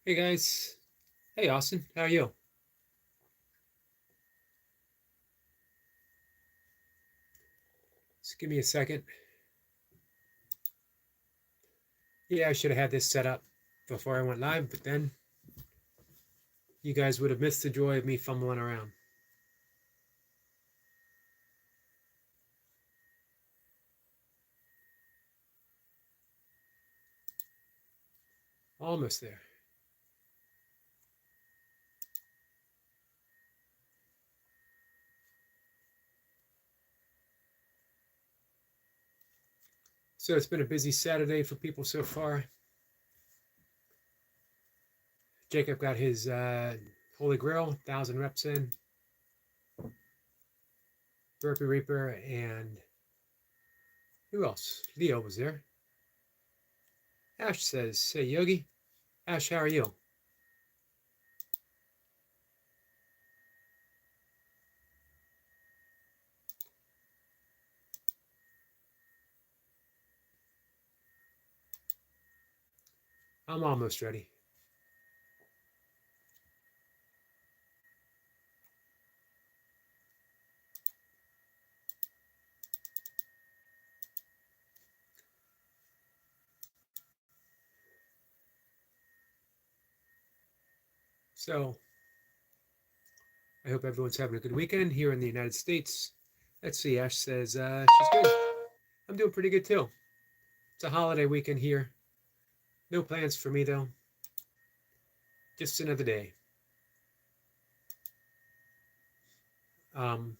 Hey guys. Hey Austin, how are you? Just give me a second. Yeah, I should have had this set up before I went live, but then you guys would have missed the joy of me fumbling around. Almost there. So it's been a busy Saturday for people so far. Jacob got his Holy Grail, 1,000 reps in. Burpee Reaper, and who else? Leo was there. Ash says, "Hey Yogi, Ash, how are you?" I'm almost ready. So I hope everyone's having a good weekend here in the United States. Let's see. Ash says she's good. I'm doing pretty good too. It's a holiday weekend here. No plans for me though. Just another day. Um,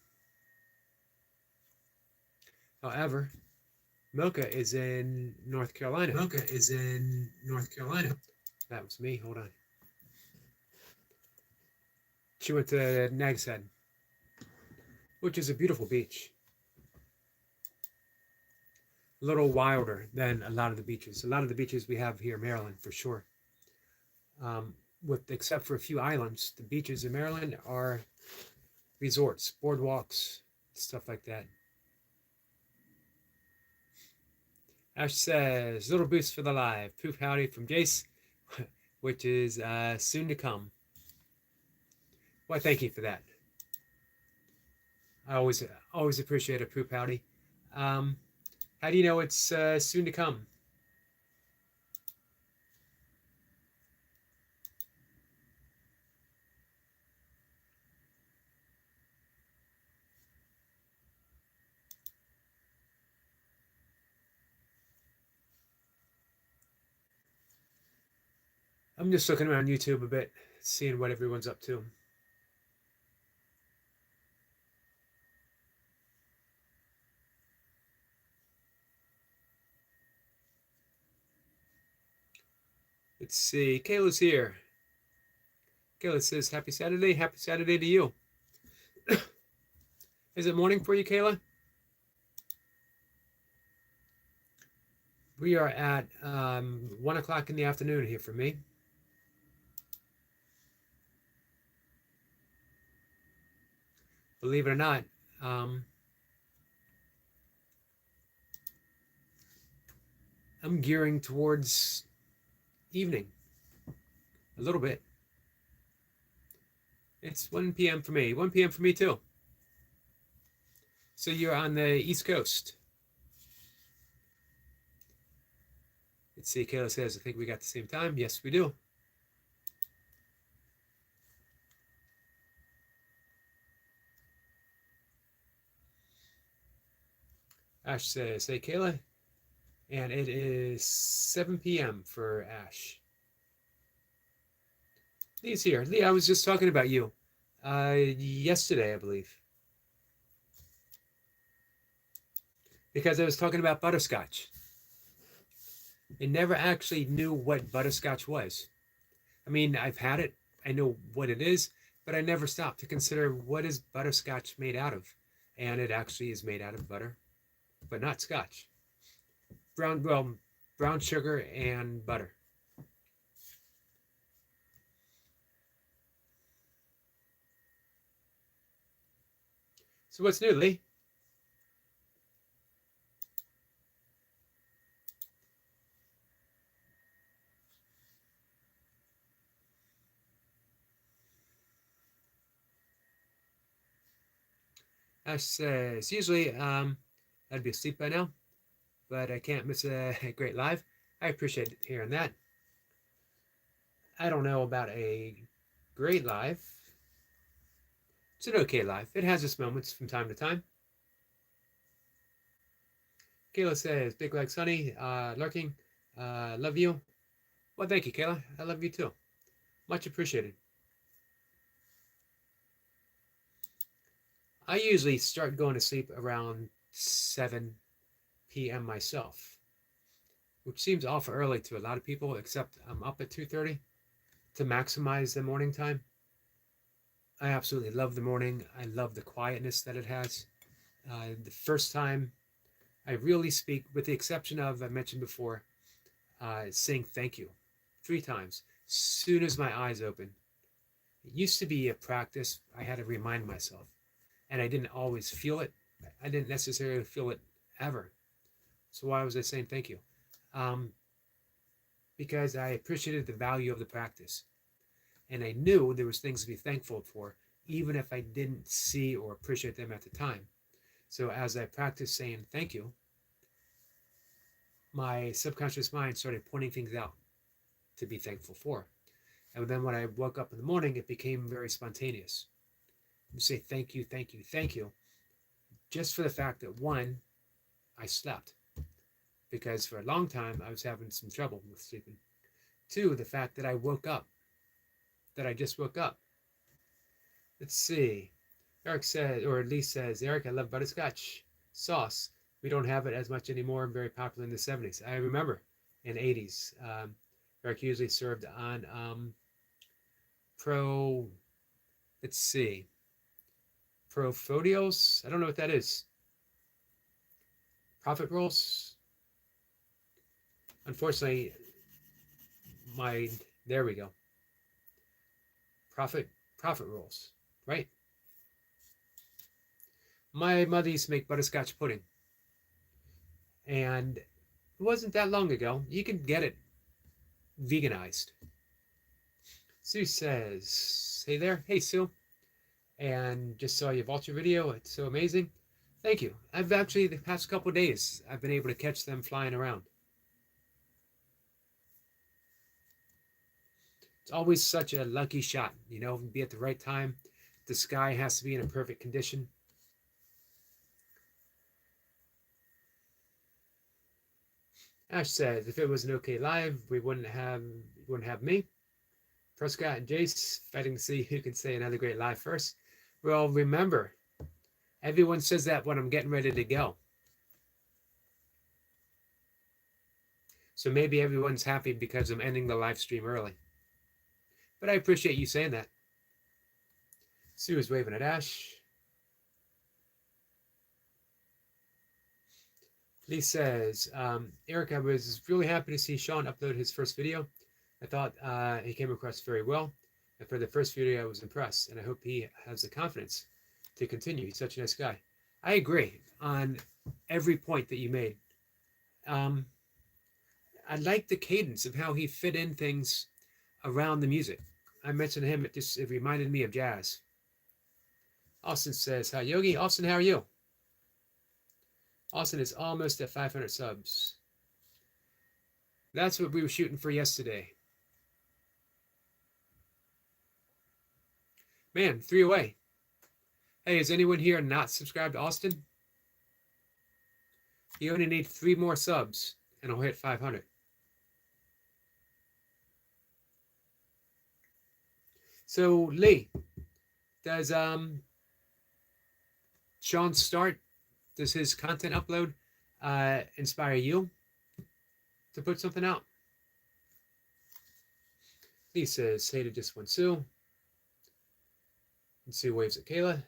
However, Milka is in North Carolina. Milka is in North Carolina. That was me. Hold on. She went to Nag's Head, which is a beautiful beach. A little wilder than a lot of the beaches. A lot of the beaches we have here in Maryland, for sure. With except for a few islands, the beaches in Maryland are resorts, boardwalks, stuff like that. Ash says, little boost for the live. Poof howdy from Jace, which is soon to come. Well, thank you for that. I always appreciate a poop howdy. Um, how do you know it's soon to come? I'm just looking around YouTube a bit, seeing what everyone's up to. Let's see. Kayla's here. Kayla says, "Happy Saturday. Happy Saturday to you." Is it morning for you, Kayla? We are at 1 o'clock in the afternoon here for me. Believe it or not, I'm gearing towards evening a little bit. It's 1 p.m. for me. 1 p.m. for me too. So you're on the East Coast. Let's see. Kayla says, "I think we got the same time." Yes, we do. Ash says, "Hey, Kayla," and it is 7 p.m. for Ash. Lee's here. Lee, I was just talking about you yesterday, I believe, because I was talking about butterscotch. I never actually knew what butterscotch was. I mean, I've had it, I know what it is, but I never stopped to consider what is butterscotch made out of. And it actually is made out of butter, but not scotch. Brown sugar and butter. So what's new, Lee? Ash says, usually I'd be asleep by now, but I can't miss a great live. I appreciate hearing that. I don't know about a great live. It's an okay live. It has its moments from time to time. Kayla says, Big Like Sunny, lurking. Love you. Well, thank you, Kayla. I love you too. Much appreciated. I usually start going to sleep around 7 p.m. myself, which seems awful early to a lot of people, except I'm up at 2:30 to maximize the morning time. I absolutely love the morning. I love the quietness that it has. The first time I really speak, with the exception of, I mentioned before, saying thank you 3 times, soon as my eyes open. It used to be a practice I had to remind myself, and I didn't always feel it. I didn't necessarily feel it ever. So why was I saying thank you? Because I appreciated the value of the practice, and I knew there was things to be thankful for, even if I didn't see or appreciate them at the time. So as I practiced saying thank you, my subconscious mind started pointing things out to be thankful for. And then when I woke up in the morning, it became very spontaneous. You say thank you, thank you, thank you, just for the fact that one, I slept, because for a long time I was having some trouble with sleeping. Two, the fact that I woke up, that I just woke up. Let's see. Eric says, or at least says, Eric, I love butterscotch sauce. We don't have it as much anymore. Very popular in the 70s. I remember in 80s. Eric usually served on pro, let's see, Profodios. I don't know what that is. Profit rolls. Unfortunately, there we go. Profit rolls, right? My mother used to make butterscotch pudding, and it wasn't that long ago. You could get it veganized. Sue says, hey there. Hey, Sue. And just saw your vulture video. It's so amazing. Thank you. I've actually, the past couple of days, I've been able to catch them flying around. It's always such a lucky shot, you know, be at the right time. The sky has to be in a perfect condition. Ash says, if it was an okay live, we wouldn't have me. Prescott and Jace fighting to see who can say another great live first. Well, remember, everyone says that when I'm getting ready to go. So maybe everyone's happy because I'm ending the live stream early. But I appreciate you saying that. Sue is waving at Ash. Lee says, Eric, I was really happy to see Sean upload his first video. I thought he came across very well. And for the first video, I was impressed. And I hope he has the confidence to continue. He's such a nice guy. I agree on every point that you made. I like the cadence of how he fit in things around the music. I mentioned him, it reminded me of jazz. Austin says, hi, Yogi. Austin, how are you? Austin is almost at 500 subs. That's what we were shooting for yesterday. Man, 3 away. Hey, is anyone here not subscribed to Austin? You only need 3 more subs, and I'll hit 500. So, Lee, does Sean start? Does his content upload inspire you to put something out? Lee says, hey to just one Sue. And Sue waves at Kayla.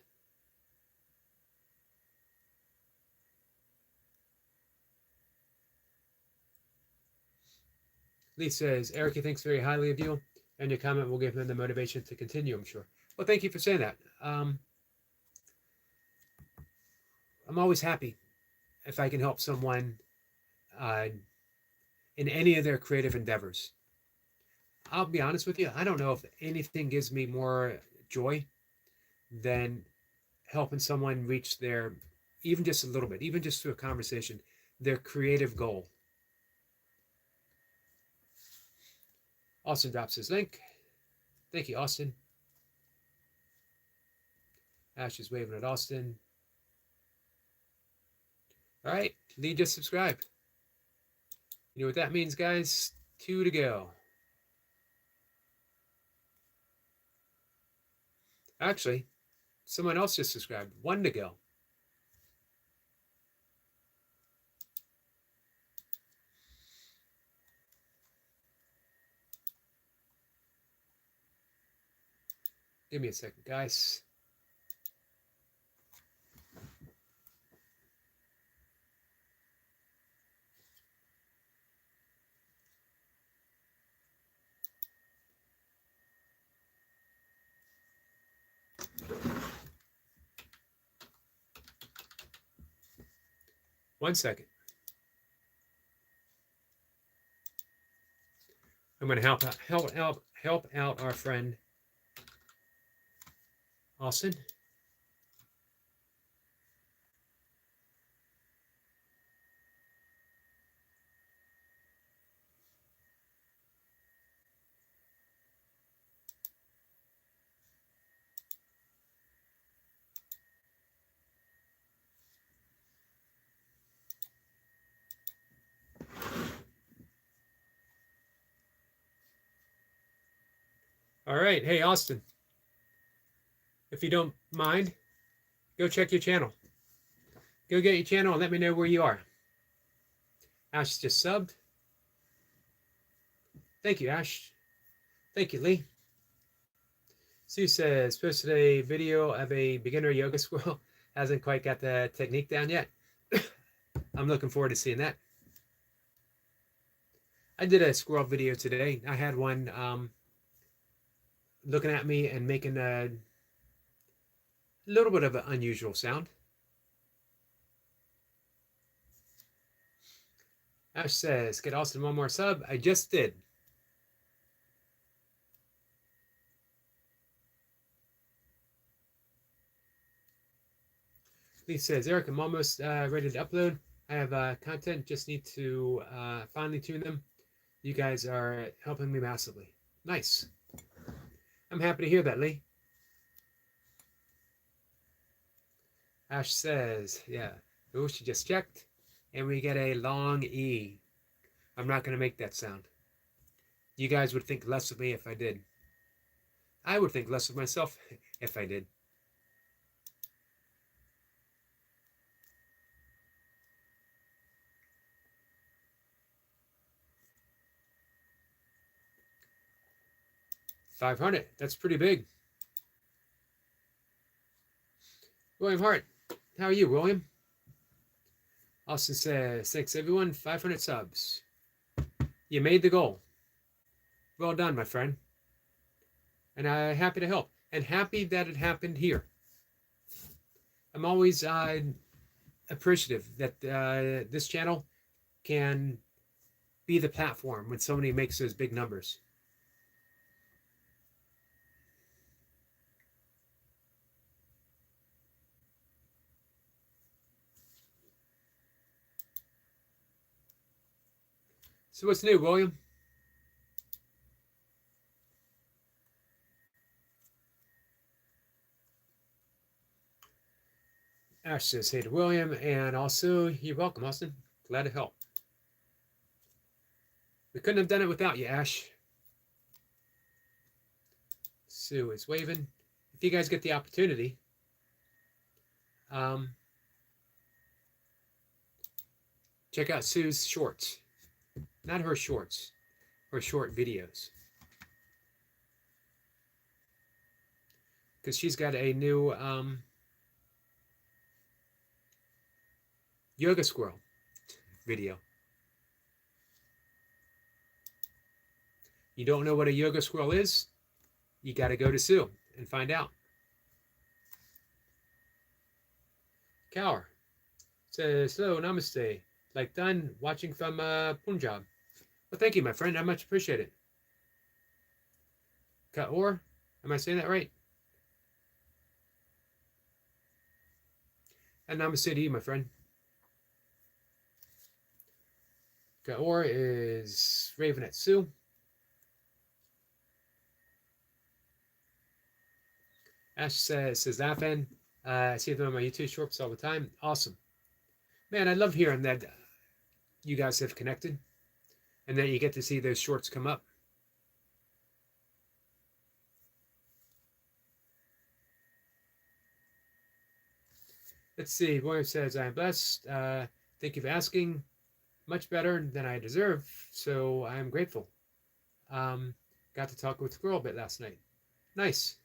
Lee says, Eric, he thinks very highly of you, and your comment will give him the motivation to continue, I'm sure. Well, thank you for saying that. I'm always happy if I can help someone in any of their creative endeavors. I'll be honest with you, I don't know if anything gives me more joy than helping someone reach their, even just a little bit, even just through a conversation, their creative goal. Austin drops his link. Thank you, Austin. Ash is waving at Austin. All right, Lee just subscribed. You know what that means, guys? 2 to go. Actually, someone else just subscribed. 1 to go. Give me a second, guys. One second. I'm going to help out our friend Austin. All right. Hey, Austin, if you don't mind, go check your channel. Go get your channel and let me know where you are. Ash just subbed. Thank you, Ash. Thank you, Lee. Sue says, posted a video of a beginner yoga squirrel. Hasn't quite got the technique down yet. I'm looking forward to seeing that. I did a squirrel video today. I had one looking at me and making a little bit of an unusual sound. Ash says, get Austin one more sub. I just did. Lee says, Eric, I'm almost ready to upload. I have content, just need to finely tune them. You guys are helping me massively. Nice. I'm happy to hear that, Lee. Ash says, yeah. Oh, she just checked. And we get a long E. I'm not going to make that sound. You guys would think less of me if I did. I would think less of myself if I did. $500. That's pretty big. William Hart. How are you, William? Austin says, thanks everyone. 500 subs. You made the goal. Well done, my friend. And I'm happy to help. And happy that it happened here. I'm always appreciative that this channel can be the platform when somebody makes those big numbers. So what's new, William? Ash says, hey to William, and also, you're welcome, Austin. Glad to help. We couldn't have done it without you, Ash. Sue is waving. If you guys get the opportunity, check out Sue's shorts. Not her shorts, her short videos. Because she's got a new yoga squirrel video. You don't know what a yoga squirrel is? You got to go to Sue and find out. Kaur says, hello, namaste. Like done watching from Punjab. Well, thank you, my friend. I much appreciate it. Kaur, am I saying that right? And namaste to you, my friend. Gaor is Ravenet Sue. Ash says Afan. I see them on my YouTube shorts all the time. Awesome. Man, I love hearing that you guys have connected and that you get to see those shorts come up. Let's see. William says, I'm blessed. Thank you for asking. Much better than I deserve, so I'm grateful. Got to talk with Squirrel a bit last night. Nice.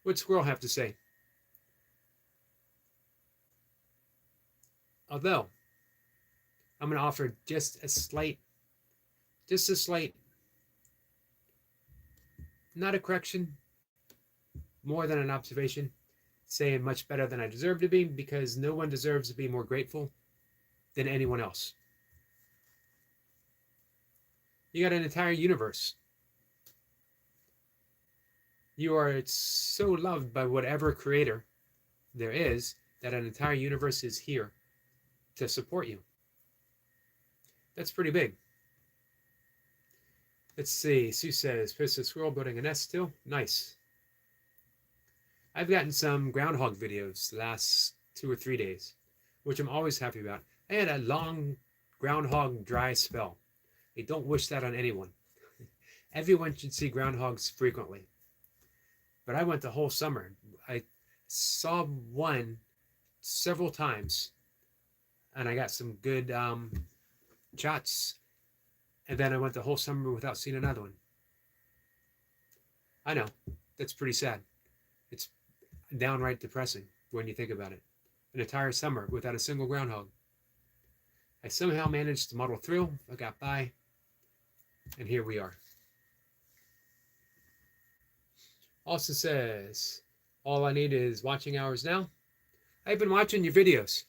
What'd Squirrel have to say? Although, I'm going to offer just a slight, not a correction, more than an observation, saying much better than I deserve to be, because no one deserves to be more grateful than anyone else. You got an entire universe. You are so loved by whatever creator there is that an entire universe is here to support you. That's pretty big. Let's see. Sue says, "Post a squirrel building a nest still. Nice." I've gotten some groundhog videos the last 2 or 3 days, which I'm always happy about. I had a long groundhog dry spell. I don't wish that on anyone. Everyone should see groundhogs frequently. But I went the whole summer. I saw one several times, and I got some good shots. And then I went the whole summer without seeing another one. I know, that's pretty sad. It's downright depressing when you think about it. An entire summer without a single groundhog. I somehow managed to muddle through. I got by, and here we are. Also says, all I need is watching hours now. I've been watching your videos.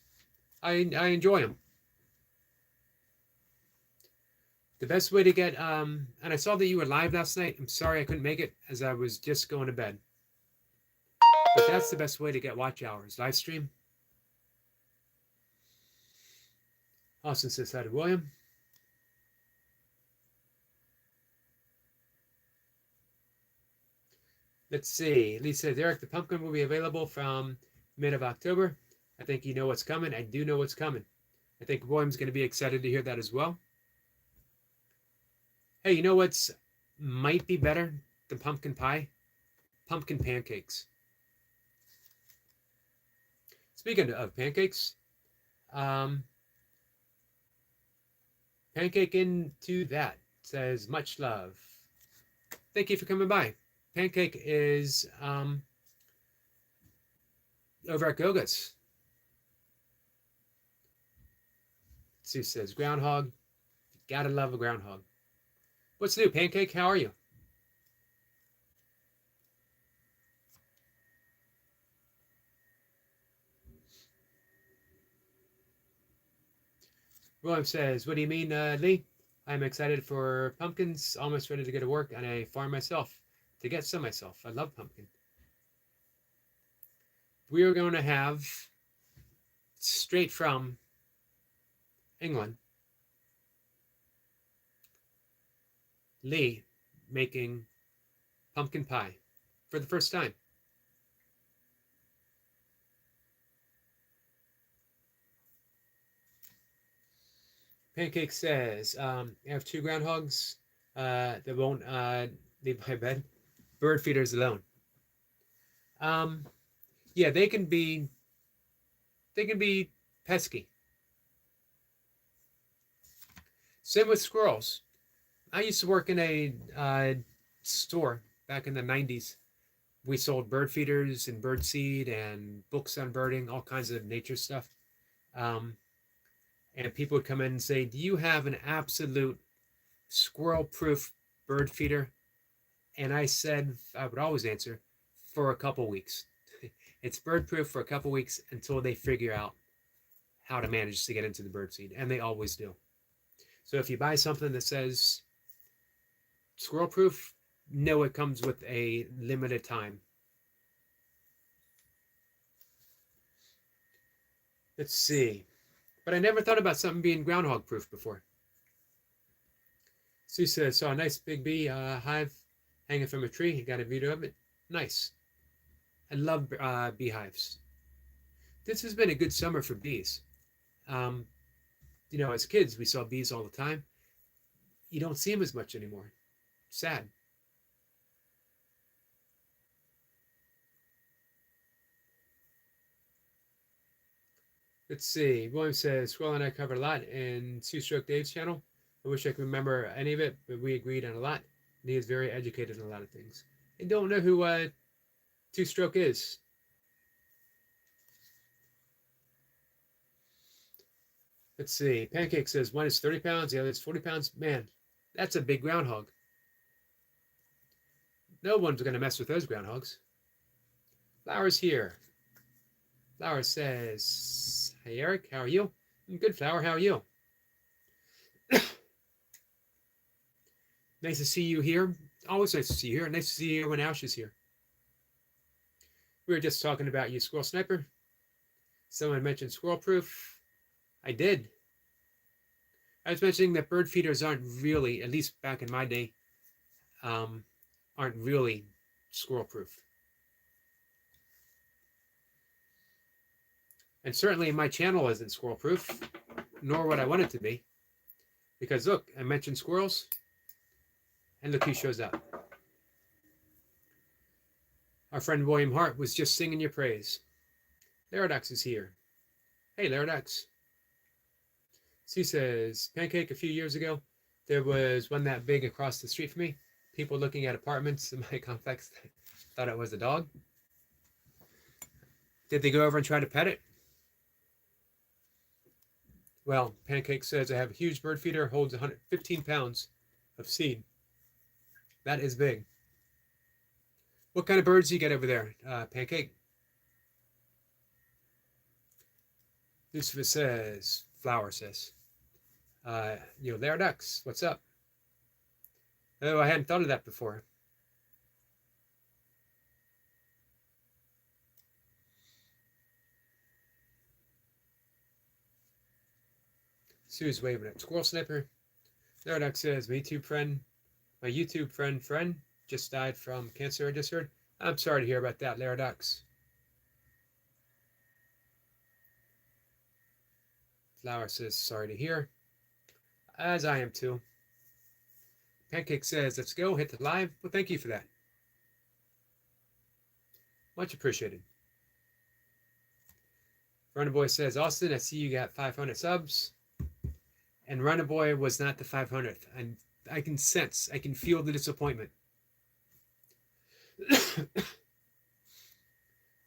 I enjoy them. The best way to get, and I saw that you were live last night. I'm sorry I couldn't make it as I was just going to bed. But that's the best way to get watch hours. Live stream. Austin says hi to William. Let's see. Lisa says, Eric, the pumpkin will be available from mid of October. I think you know what's coming. I do know what's coming. I think William's going to be excited to hear that as well. Hey, you know what's might be better than pumpkin pie? Pumpkin pancakes. Speaking of pancakes, pancake into that says much love. Thank you for coming by. Pancake is over at Goga's. Sue says groundhog. Gotta love a groundhog. What's new, Pancake? How are you? William says, what do you mean, Lee? I'm excited for pumpkins, almost ready to go to work on a farm myself, to get some myself. I love pumpkin. We are going to have, straight from England, Lee making pumpkin pie for the first time. Pancake says, I have 2 groundhogs that won't leave my bed. Bird feeders alone. Yeah, they can be pesky. Same with squirrels. I used to work in a store back in the 90s. We sold bird feeders and bird seed and books on birding, all kinds of nature stuff. And people would come in and say, do you have an absolute squirrel-proof bird feeder? And I said, I would always answer, for a couple weeks. It's bird-proof for a couple weeks until they figure out how to manage to get into the bird seed. And they always do. So if you buy something that says squirrel-proof, know it comes with a limited time. Let's see. But I never thought about something being groundhog proof before. Sue says, saw a nice big bee hive hanging from a tree. He got a video of it. Nice. I love beehives. This has been a good summer for bees. As kids, we saw bees all the time. You don't see them as much anymore. Sad. Let's see. William says, Squirrel and I covered a lot in Two Stroke Dave's channel. I wish I could remember any of it, but we agreed on a lot. And he is very educated on a lot of things. I don't know who Two Stroke is. Let's see. Pancake says one is 30 pounds, the other is 40 pounds. Man, that's a big groundhog. No one's going to mess with those groundhogs. Flower's here. Flower says, hey, Eric, how are you? I'm good, Flower. How are you? Nice to see you here. Always nice to see you here. Nice to see you when Ash is here. We were just talking about you, Squirrel Sniper. Someone mentioned squirrel proof. I did. I was mentioning that bird feeders aren't really, at least back in my day, aren't really squirrel proof. And certainly my channel isn't squirrel proof, nor would I want it to be. Because look, I mentioned squirrels, and look who shows up. Our friend William Hart was just singing your praise. Laradox is here. Hey, Laradox. Sue says, Pancake, a few years ago, there was one that big across the street from me. People looking at apartments in my complex thought it was a dog. Did they go over and try to pet it? Well, Pancake says, I have a huge bird feeder, holds 115 pounds of seed. That is big. What kind of birds do you get over there, Pancake? Lucifer says, Flower says, there, ducks, what's up? Oh, I hadn't thought of that before. Sue's waving at Squirrel Sniper. Laradox says, my YouTube friend just died from cancer, I just heard. I'm sorry to hear about that, Laradox. Flower says, sorry to hear. As I am too. Pancake says, let's go, hit the live. Well, thank you for that. Much appreciated. Runnaboy says, Austin, I see you got 500 subs. And Runnaboy was not the 500th. And I can sense, I can feel the disappointment.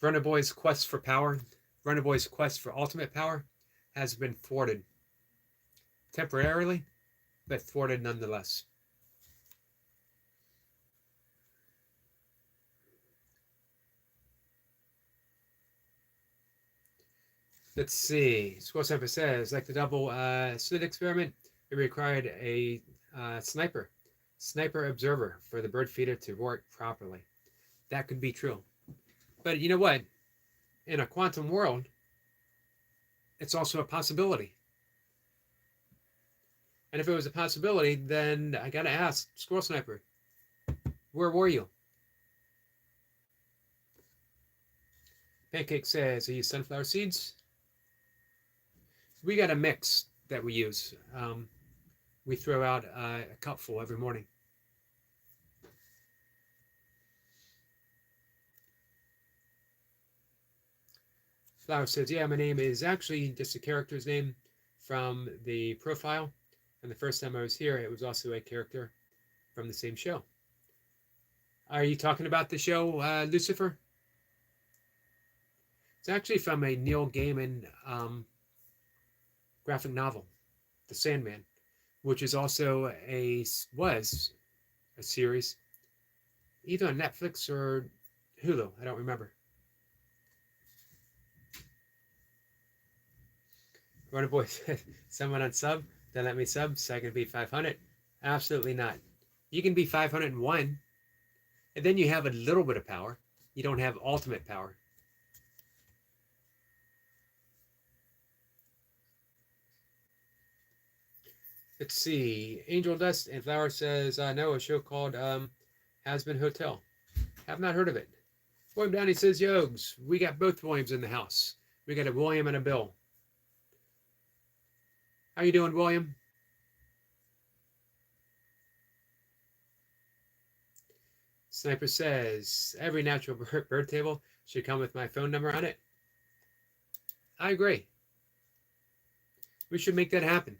Runnaboy's quest for power, Runnaboy's quest for ultimate power has been thwarted. Temporarily, but thwarted nonetheless. Let's see. Squirrel Sniper says, like the double slit experiment, it required a sniper observer for the bird feeder to work properly. That could be true. But you know what? In a quantum world, it's also a possibility. And if it was a possibility, then I gotta ask, Squirrel Sniper, where were you? Pancake says, I use sunflower seeds. We got a mix that we use. We throw out a cupful every morning. Flower says, yeah, my name is actually just a character's name from the profile. And the first time I was here, it was also a character from the same show. Are you talking about the show, Lucifer? It's actually from a Neil Gaiman graphic novel, The Sandman, which is also was a series, either on Netflix or Hulu. I don't remember. Runnerboy said, someone on sub, then let me sub so I can be 500. Absolutely not. You can be 501, and then you have a little bit of power. You don't have ultimate power. Let's see. Angel Dust and Flower says, I know a show called Has-Been Hotel. Have not heard of it. William Downey says, Yogs, we got both Williams in the house. We got a William and a Bill. How you doing, William? Sniper says, every natural bird table should come with my phone number on it. I agree. We should make that happen.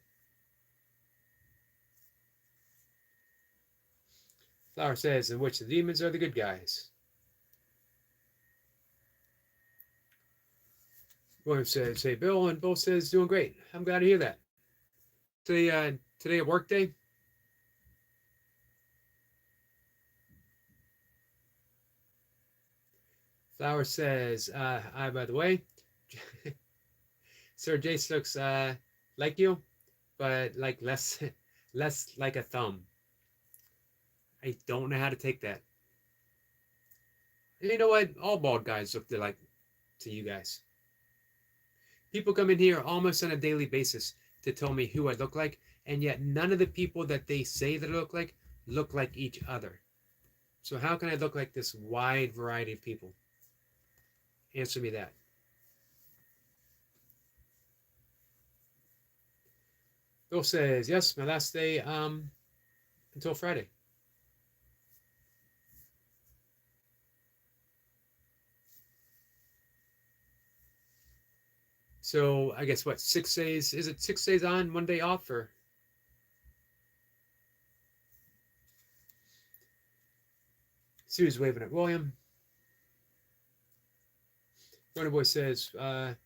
Flower says, in which the demons are the good guys. William says, hey, Bill, and Bill says, doing great. I'm glad to hear that. Today a work day? Flower says, by the way, Sir Jace looks like you, but like less like a thumb. I don't know how to take that. And you know what? All bald guys look like to you guys. People come in here almost on a daily basis to tell me who I look like, and yet none of the people that they say that I look like each other. So how can I look like this wide variety of people? Answer me that. Bill says, yes, my last day until Friday. So I guess what, 6 days? Is it 6 days on, 1 day off, or? Sue's waving at William. Runner Boy says, well,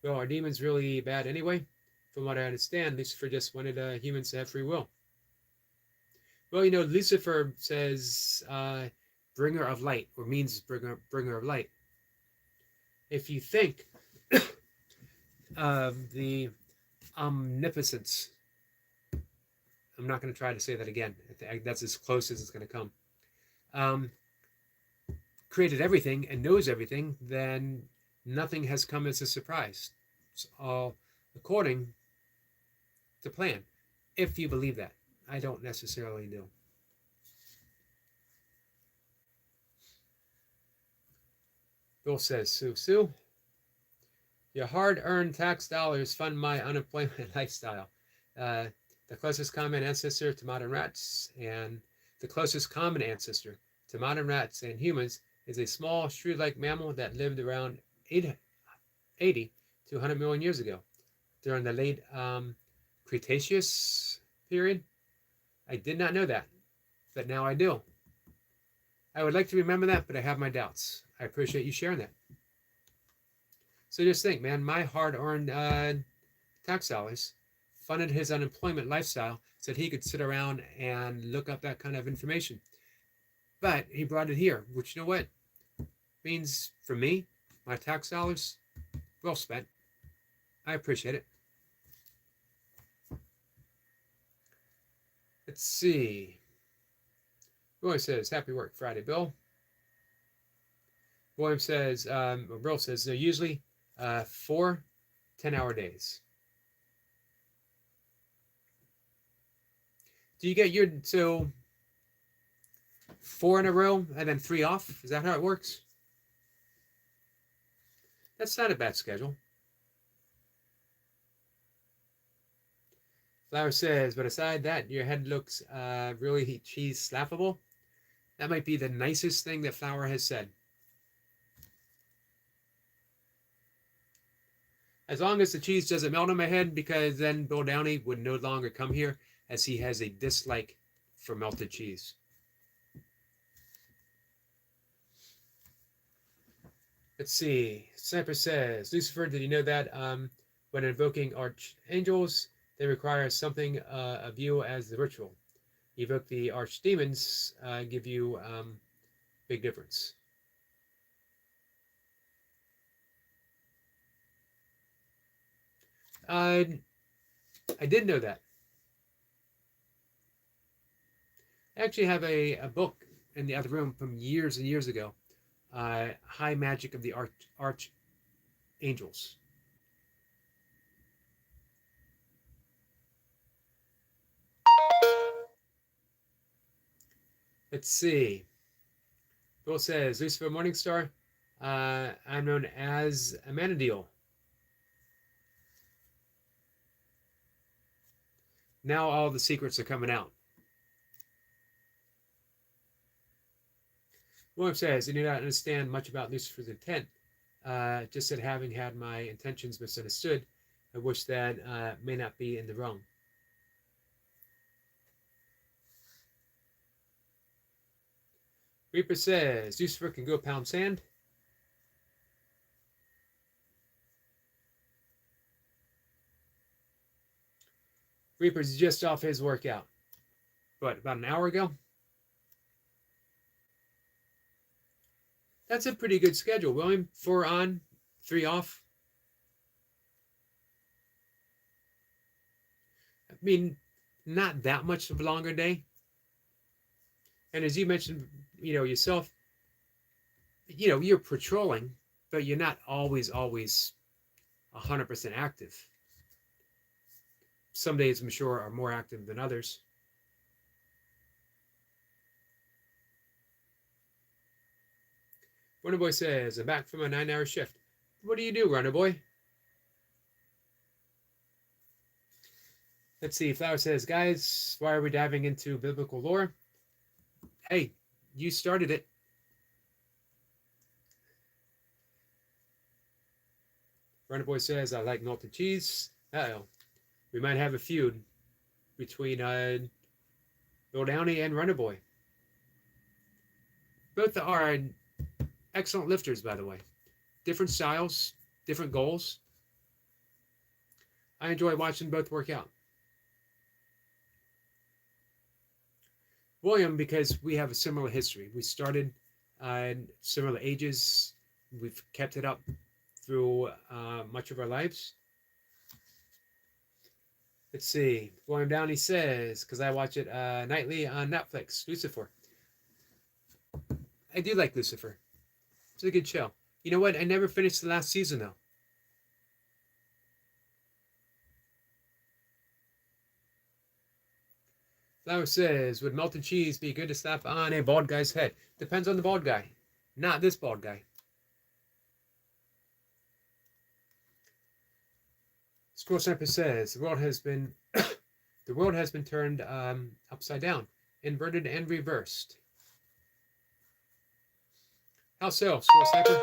are demons really bad anyway? From what I understand, Lucifer just wanted humans to have free will. Well, you know, Lucifer says bringer of light, or means bringer of light. If you think of the omnipotence, I'm not going to try to say that again. That's as close as it's going to come. Created everything and knows everything, then nothing has come as a surprise. It's all according to plan, if you believe that. I don't necessarily do. Bill says, Sue, your hard-earned tax dollars fund my unemployment lifestyle. The closest common ancestor to modern rats and humans is a small shrew-like mammal that lived around 80 to 100 million years ago during the late Cretaceous period. I did not know that, but now I do. I would like to remember that, but I have my doubts. I appreciate you sharing that. So just think, man, my hard-earned tax dollars funded his unemployment lifestyle so that he could sit around and look up that kind of information. But he brought it here, which, you know what, means for me, my tax dollars, well spent. I appreciate it. Let's see. Roy says, happy work Friday, Bill. William says, Bill says, they're usually 4 10-hour days. Do you get so 4 in a row and then 3 off? Is that how it works? That's not a bad schedule. Flower says, but aside that, your head looks really cheese slappable. That might be the nicest thing that Flower has said. As long as the cheese doesn't melt on my head, because then Bill Downey would no longer come here, as he has a dislike for melted cheese. Let's see. Sniper says, Lucifer, did you know that when invoking archangels, they require something of you as the ritual? Evoke the archdemons, give you big difference. I did know that. I actually have a book in the other room from years and years ago. High Magic of the Archangels. Let's see. Bill says, Lucifer Morningstar, I'm known as Amanadiel. Now all the secrets are coming out. William says, I do not understand much about Lucifer's intent. Just that having had my intentions misunderstood, I wish that may not be in the wrong. Reaper says, Lucifer can go pound sand. Reaper's just off his workout. What, about an hour ago? That's a pretty good schedule, William. 4 on, 3 off. I mean, not that much of a longer day. And as you mentioned, yourself, you're patrolling, but you're not always 100% active. Some days, I'm sure, are more active than others. Runner Boy says, I'm back from a 9-hour shift. What do you do, Runner Boy? Let's see. Flower says, guys, why are we diving into biblical lore? Hey, you started it. Runner Boy says, I like melted cheese. Uh-oh. We might have a feud between Bill Downey and Runner Boy. Both are excellent lifters, by the way. Different styles, different goals. I enjoy watching both work out. William, because we have a similar history. We started similar ages. We've kept it up through much of our lives. Let's see. William Downey says, because I watch it nightly on Netflix, Lucifer. I do like Lucifer. It's a good show. You know what? I never finished the last season, though. Flower says, would melted cheese be good to slap on a bald guy's head? Depends on the bald guy. Not this bald guy. Squirrel Sniper says, the world has been turned upside down, inverted and reversed. How so, Squirrel Sniper?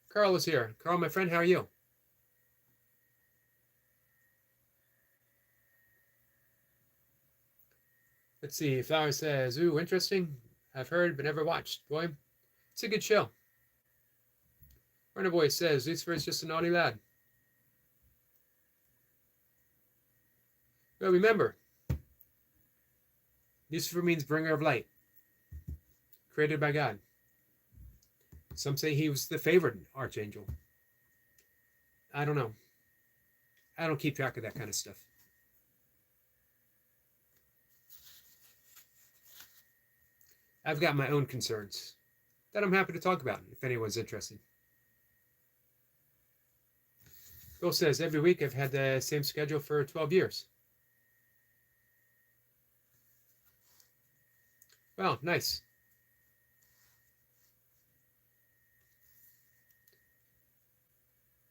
Carl is here. Carl, my friend, how are you? Let's see. Flower says, ooh, interesting. I've heard but never watched. Boy, it's a good show. Runner Boy says, Lucifer is just a naughty lad. Well, remember, Lucifer means bringer of light, created by God. Some say he was the favored archangel. I don't know. I don't keep track of that kind of stuff. I've got my own concerns that I'm happy to talk about if anyone's interested. Bill says, every week I've had the same schedule for 12 years. Wow, nice.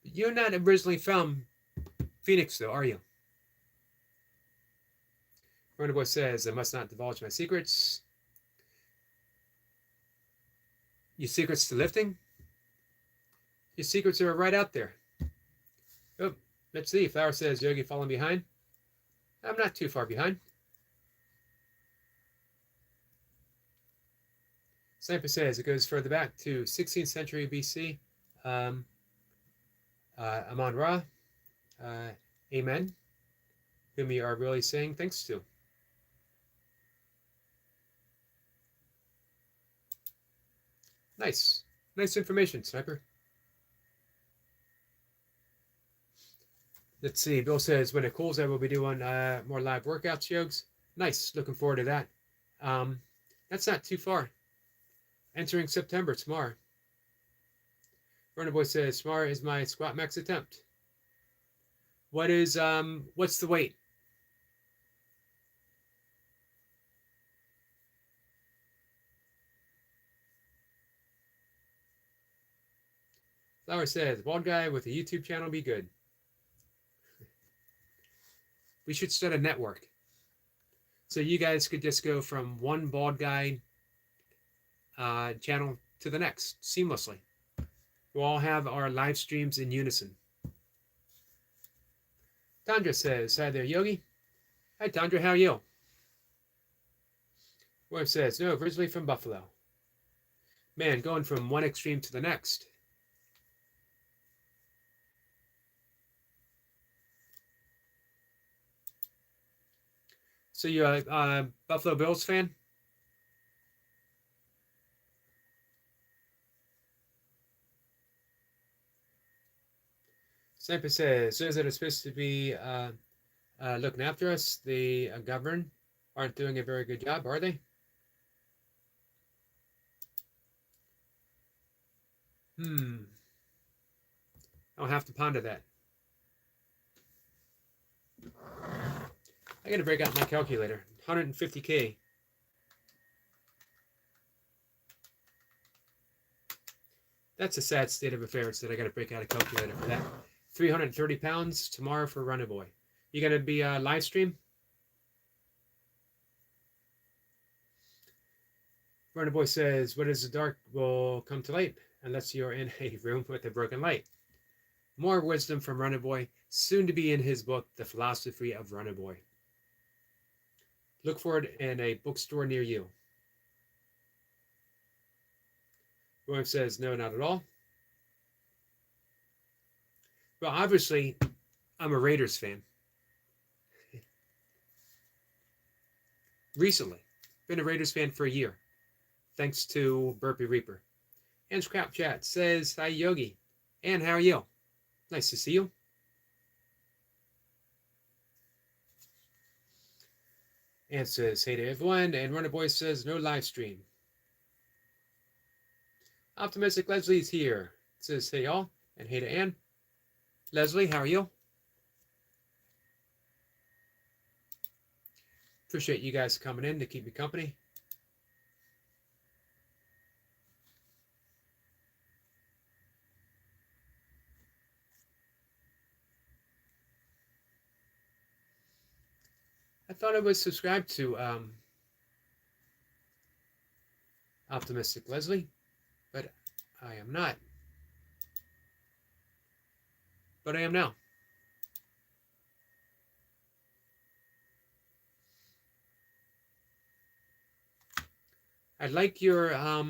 You're not originally from Phoenix, though, are you? Runner Boy says, I must not divulge my secrets. Your secrets to lifting? Your secrets are right out there. Oh, let's see. Flower says, Yogi falling behind. I'm not too far behind. Sniper says, it goes further back to 16th century BC. Amon-Ra, Amen, whom we are really saying thanks to. Nice. Nice information, Sniper. Let's see. Bill says, when it cools, I will be doing more live workouts, Yogs. Nice. Looking forward to that. That's not too far. Entering September, tomorrow. Runner Boy says, tomorrow is my squat max attempt. What's the weight? Flower says, bald guy with a YouTube channel be good. We should start a network. So you guys could just go from one bald guy channel to the next seamlessly. We'll all have our live streams in unison. Tandra says, hi there, Yogi. Hi, Tandra, how are you? William says, no, originally from Buffalo. Man, going from one extreme to the next. So you're a Buffalo Bills fan? Sniper says, those that are supposed to be looking after us, the government, aren't doing a very good job, are they? I'll have to ponder that. I gotta break out my calculator. 150K. That's a sad state of affairs that I gotta break out a calculator for that. 330 pounds tomorrow for Runner Boy. You gonna be live stream? Runner Boy says, what is the dark will come to light unless you're in a room with a broken light. More wisdom from Runner Boy, soon to be in his book, The Philosophy of Runner Boy. Look for it in a bookstore near you. William says, no, not at all. Well, obviously, I'm a Raiders fan. Recently, been a Raiders fan for a year, thanks to Burpee Reaper. And Scrap Chat says, hi, Yogi. And how are you? Nice to see you. And says, hey to everyone. And Runner Boy says, no live stream. Optimistic Leslie's here. Says, hey, y'all. And hey to Ann. Leslie, how are you? Appreciate you guys coming in to keep me company. I thought I was subscribed to Optimistic Leslie, but I am not. But I am now. I like your I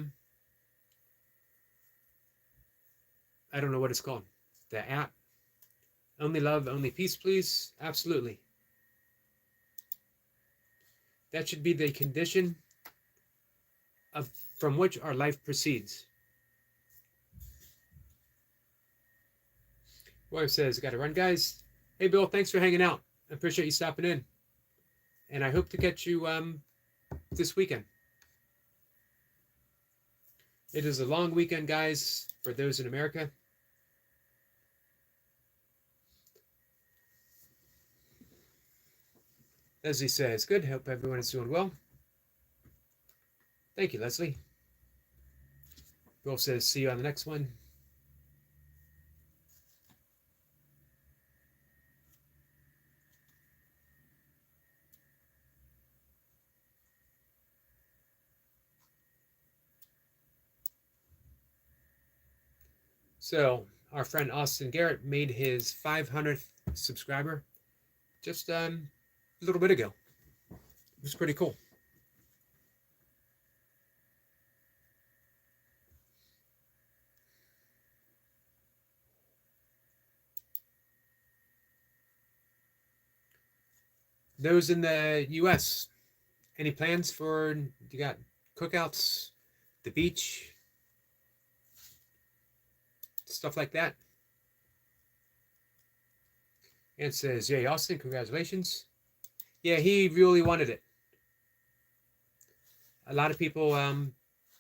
don't know what it's called. The app. Only love, only peace, please. Absolutely. That should be the condition from which our life proceeds. Wife says, got to run, guys. Hey, Bill, thanks for hanging out. I appreciate you stopping in. And I hope to catch you this weekend. It is a long weekend, guys, for those in America. Leslie says, good. Hope everyone is doing well. Thank you, Leslie. Bill says, see you on the next one. So our friend Austin Garrett made his 500th subscriber just a little bit ago. It was pretty cool. Those in the U.S., any plans for, you got cookouts, the beach, stuff like that? And it says, yay, Austin, congratulations. Yeah, he really wanted it. A lot of people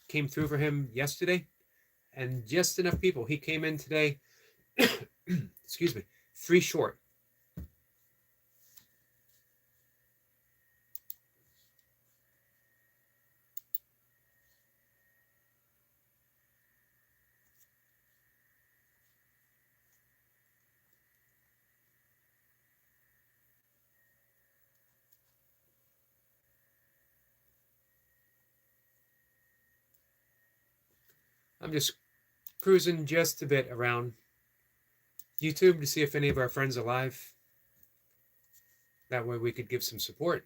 came through for him yesterday, and just enough people. He came in today, excuse me, 3 short. I'm just cruising just a bit around YouTube to see if any of our friends are live. That way we could give some support.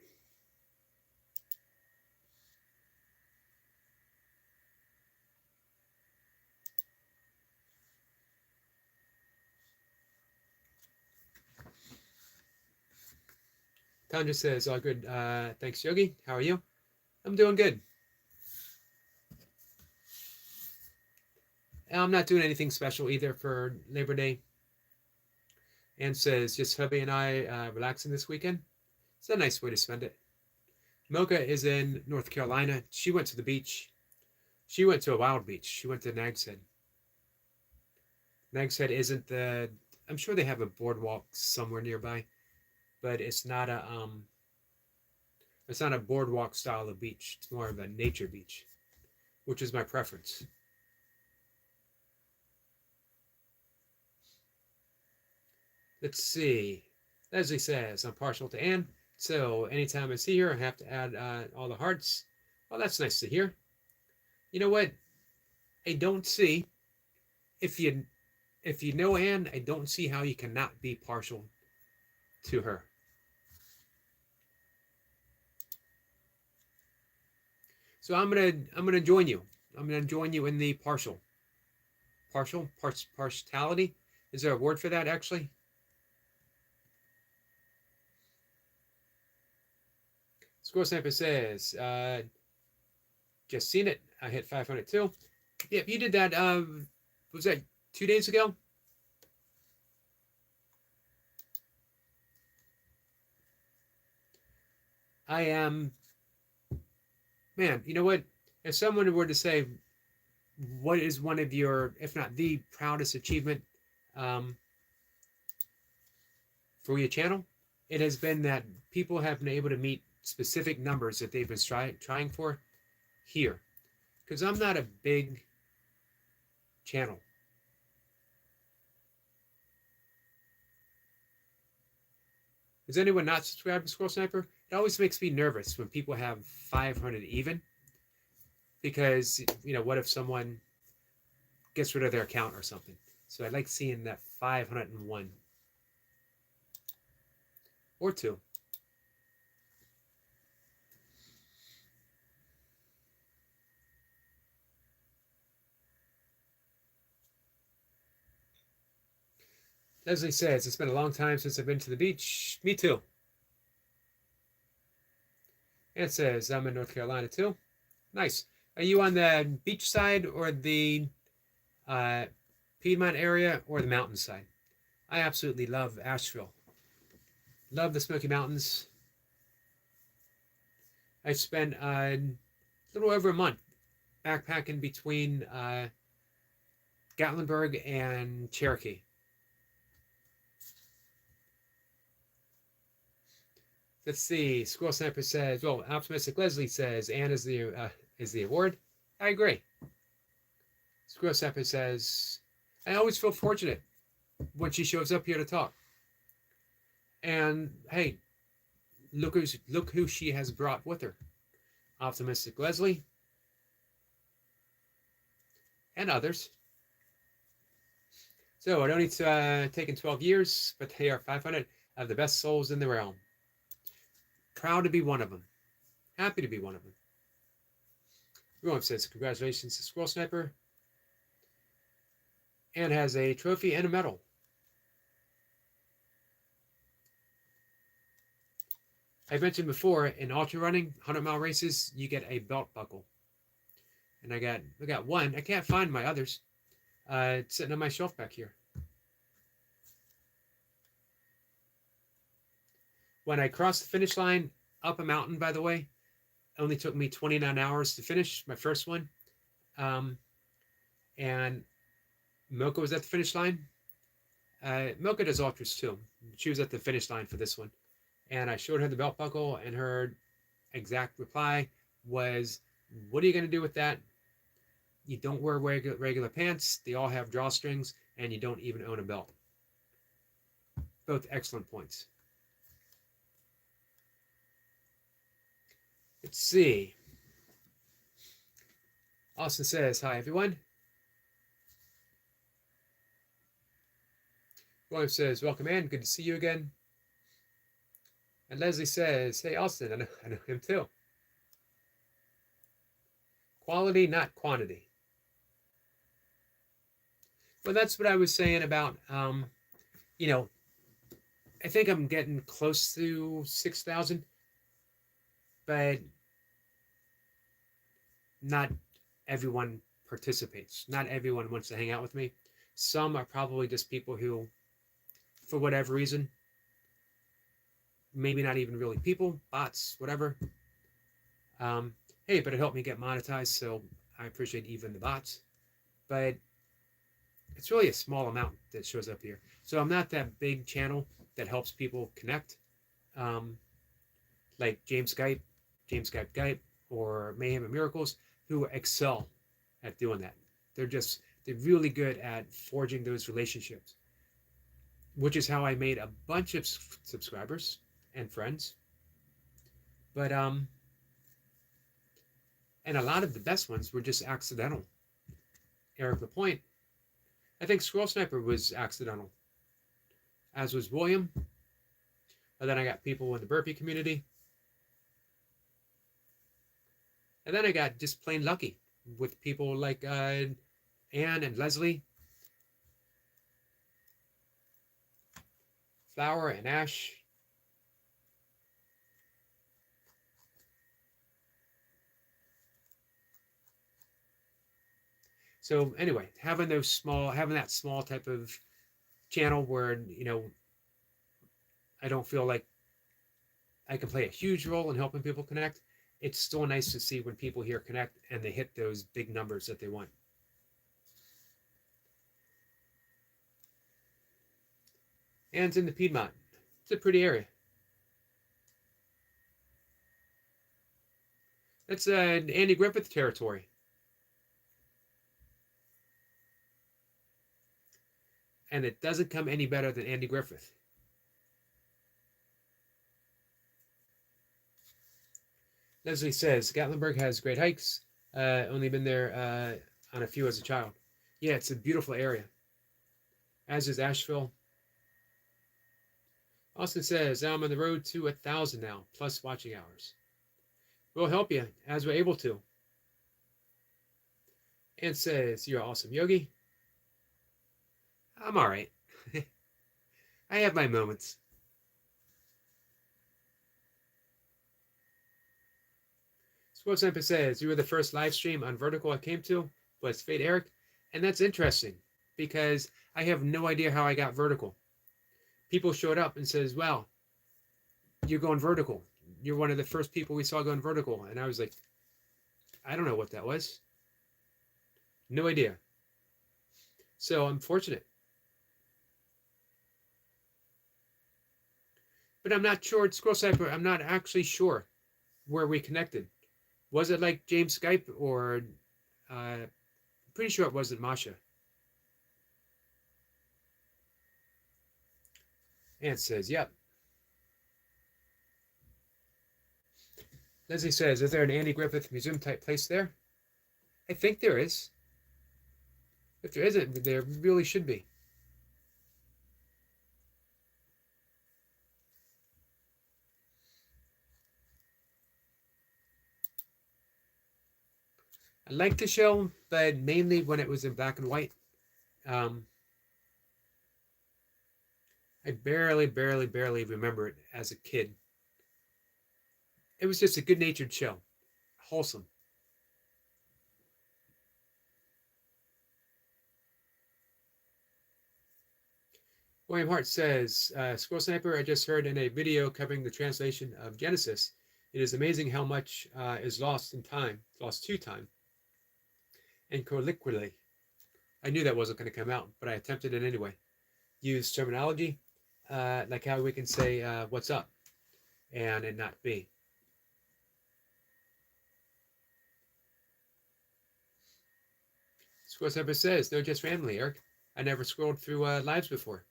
Tanja says, all good. Thanks, Yogi. How are you? I'm doing good. I'm not doing anything special either for Labor Day. Ann says, just hubby and I relaxing this weekend. It's a nice way to spend it. Mocha is in North Carolina. She went to the beach. She went to a wild beach. She went to Nag's Head. Nag's Head isn't the... I'm sure they have a boardwalk somewhere nearby, but it's not a boardwalk style of beach. It's more of a nature beach, which is my preference. Let's see. Leslie says, I'm partial to Anne, so anytime I see her, I have to add all the hearts. Well, that's nice to hear. You know what? I don't see, if you know Anne, I don't see how you cannot be partial to her. So I'm gonna join you. I'm gonna join you in the partiality. Is there a word for that actually? Score Sniper says, just seen it. I hit 500 too. Yeah, you did that. Was that 2 days ago? I am. Man, you know what? If someone were to say, what is one of your, if not the proudest achievement for your channel, it has been that people have been able to meet specific numbers that they've been trying for here. Because I'm not a big channel. Is anyone not subscribed to Squirrel Sniper? It always makes me nervous when people have 500 even. Because, you know, what if someone gets rid of their account or something? So I like seeing that 501. Or 2. Leslie says, it's been a long time since I've been to the beach. Me too. It says, I'm in North Carolina too. Nice. Are you on the beach side or the Piedmont area or the mountain side? I absolutely love Asheville. Love the Smoky Mountains. I spent a little over a month backpacking between Gatlinburg and Cherokee. Let's see. Squirrel Sniper says, well, Optimistic Leslie says, Anne is the award. I agree. Squirrel Sniper says, I always feel fortunate when she shows up here to talk. And hey, look who she has brought with her. Optimistic Leslie and others. So it only taken 12 years, but they are 500 of the best souls in the realm. Proud to be one of them. Happy to be one of them. Everyone says, congratulations to Squirrel Sniper. And has a trophy and a medal. I mentioned before, in ultra running, 100-mile races, you get a belt buckle. And I got one. I can't find my others. It's sitting on my shelf back here. When I crossed the finish line, up a mountain, by the way, it only took me 29 hours to finish my first one. And Milka was at the finish line. Milka does ultras too. She was at the finish line for this one. And I showed her the belt buckle, and her exact reply was, what are you going to do with that? You don't wear regular pants. They all have drawstrings, and you don't even own a belt. Both excellent points. Let's see. Austin says, hi, everyone. William says, welcome in. Good to see you again. And Leslie says, hey, Austin, I know him too. Quality, not quantity. Well, that's what I was saying about, you know, I think I'm getting close to 6,000, but not everyone participates. Not everyone wants to hang out with me. Some are probably just people who, for whatever reason, maybe not even really people, bots, whatever. Hey, but it helped me get monetized, so I appreciate even the bots. But it's really a small amount that shows up here. So I'm not that big channel that helps people connect, like James Skype, or Mayhem and Miracles, who excel at doing that. They're really good at forging those relationships, which is how I made a bunch of subscribers and friends. But and a lot of the best ones were just accidental. Eric LaPointe, I think Scroll Sniper was accidental, as was William. And then I got people in the burpee community. And then I got just plain lucky with people like Anne and Leslie, Flower and Ash. So anyway, having that small type of channel where, I don't feel like I can play a huge role in helping people connect, it's still nice to see when people here connect and they hit those big numbers that they want. And in the Piedmont. It's a pretty area. That's Andy Griffith territory. And it doesn't come any better than Andy Griffith. Leslie says, Gatlinburg has great hikes. Only been there on a few as a child. Yeah, it's a beautiful area. As is Asheville. Austin says, I'm on the road to 1,000 now, plus watching hours. We'll help you as we're able to. And says, you're awesome, Yogi. I'm all right. I have my moments. Sports Empa says, you were the first live stream on Vertical I came to, was Fade Eric. And that's interesting because I have no idea how I got Vertical. People showed up and says, wow, you're going vertical. You're one of the first people we saw going vertical. And I was like, I don't know what that was. No idea. So I'm fortunate. But I'm not sure, Scroll Sniper, I'm not actually sure where we connected. Was it like James Skype or pretty sure it wasn't Masha. Ant says, yep. Leslie says, is there an Andy Griffith Museum type place there? I think there is. If there isn't, there really should be. I liked the show, but mainly when it was in black and white. I barely remember it as a kid. It was just a good-natured show. Wholesome. William Hart says, Scroll Sniper, I just heard in a video covering the translation of Genesis. It is amazing how much is lost to time. And colloquially. I knew that wasn't going to come out, but I attempted it anyway. Use terminology, like how we can say, what's up, and it not be. Scroll Sniper says, no, just randomly, Eric. I never scrolled through lives before.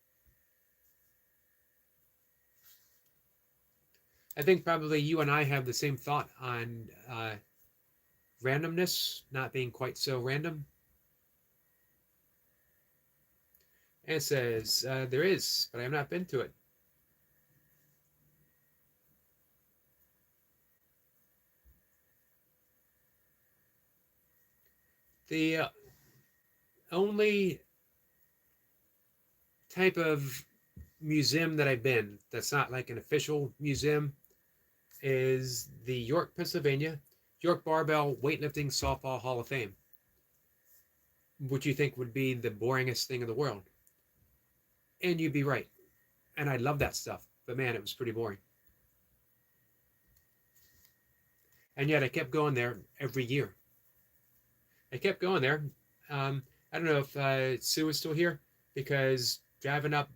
I think probably you and I have the same thought on randomness not being quite so random. And it says, there is, but I have not been to it. The only type of museum that I've been that's not like an official museum is the York, Pennsylvania, York Barbell Weightlifting Softball Hall of Fame, which you think would be the boringest thing in the world. And you'd be right. And I love that stuff. But man, it was pretty boring. And yet I kept going there every year. I kept going there. I don't know if Sue is still here, because driving up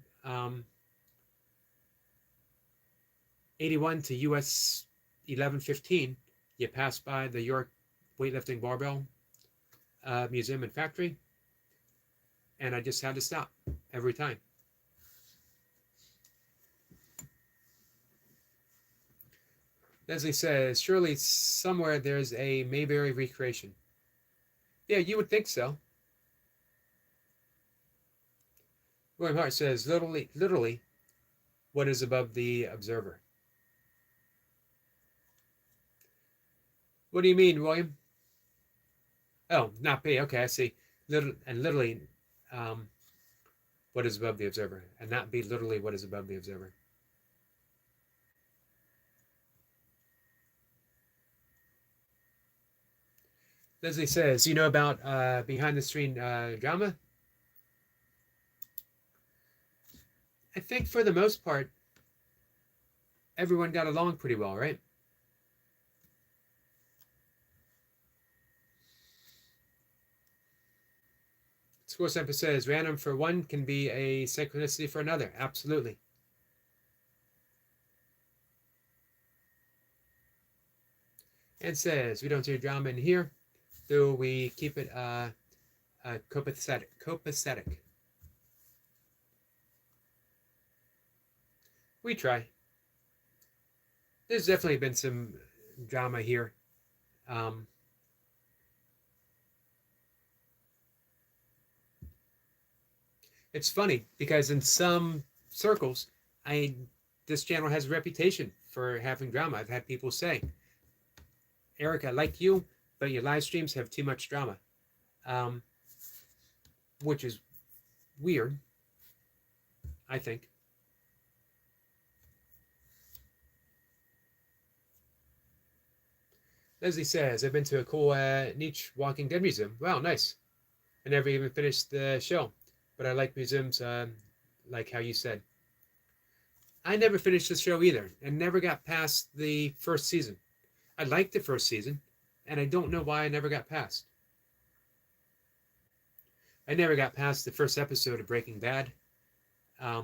81 to US 1115, you pass by the York Weightlifting Barbell Museum and Factory, and I just had to stop every time. Leslie says, surely somewhere there's a Mayberry recreation. Yeah, you would think so. William Hart says, literally, what is above the observer? What do you mean, William? Oh, not B. Okay, I see. Literally, what is above the observer, and not be literally what is above the observer. Leslie says, you know about behind the screen drama? I think for the most part, everyone got along pretty well, right? Score Semper says, random for one can be a synchronicity for another. Absolutely. And says, we don't do drama in here, though we keep it copacetic. We try. There's definitely been some drama here. It's funny because in some circles, this channel has a reputation for having drama. I've had people say, Eric, I like you, but your live streams have too much drama, which is weird, I think. Leslie says, I've been to a cool niche Walking Dead museum. Wow, nice. I never even finished the show, but I like museums like how you said. I never finished the show either, and never got past the first season. I liked the first season, and I don't know why I never got past. I never got past the first episode of Breaking Bad. I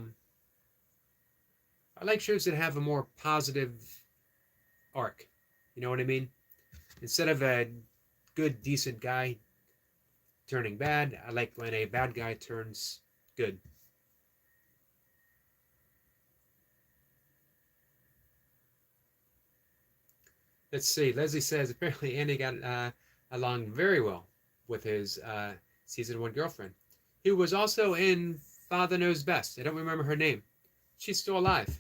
like shows that have a more positive arc. You know what I mean? Instead of a good, decent guy turning bad, I like when a bad guy turns good. Let's see. Leslie says, apparently Andy got along very well with his season 1 girlfriend, who was also in Father Knows Best. I don't remember her name. She's still alive.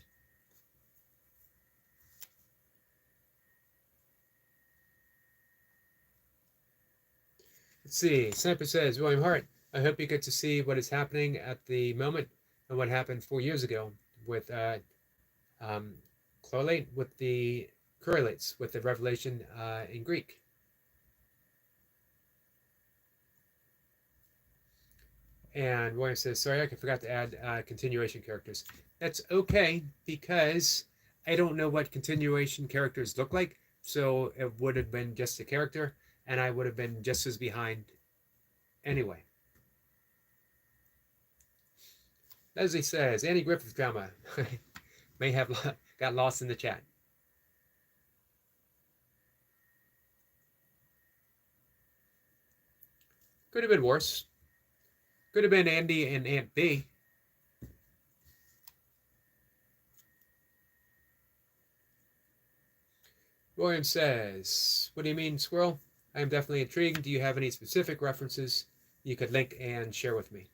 Let's see. Sniper says, William Hart, I hope you get to see what is happening at the moment and what happened 4 years ago with correlates with the revelation in Greek. And William says, sorry, I forgot to add continuation characters. That's okay, because I don't know what continuation characters look like, so it would have been just a character, and I would have been just as behind anyway. Leslie says, Andy Griffith drama. May have got lost in the chat. Could have been worse. Could have been Andy and Aunt B. William says, what do you mean, squirrel? I am definitely intrigued. Do you have any specific references you could link and share with me?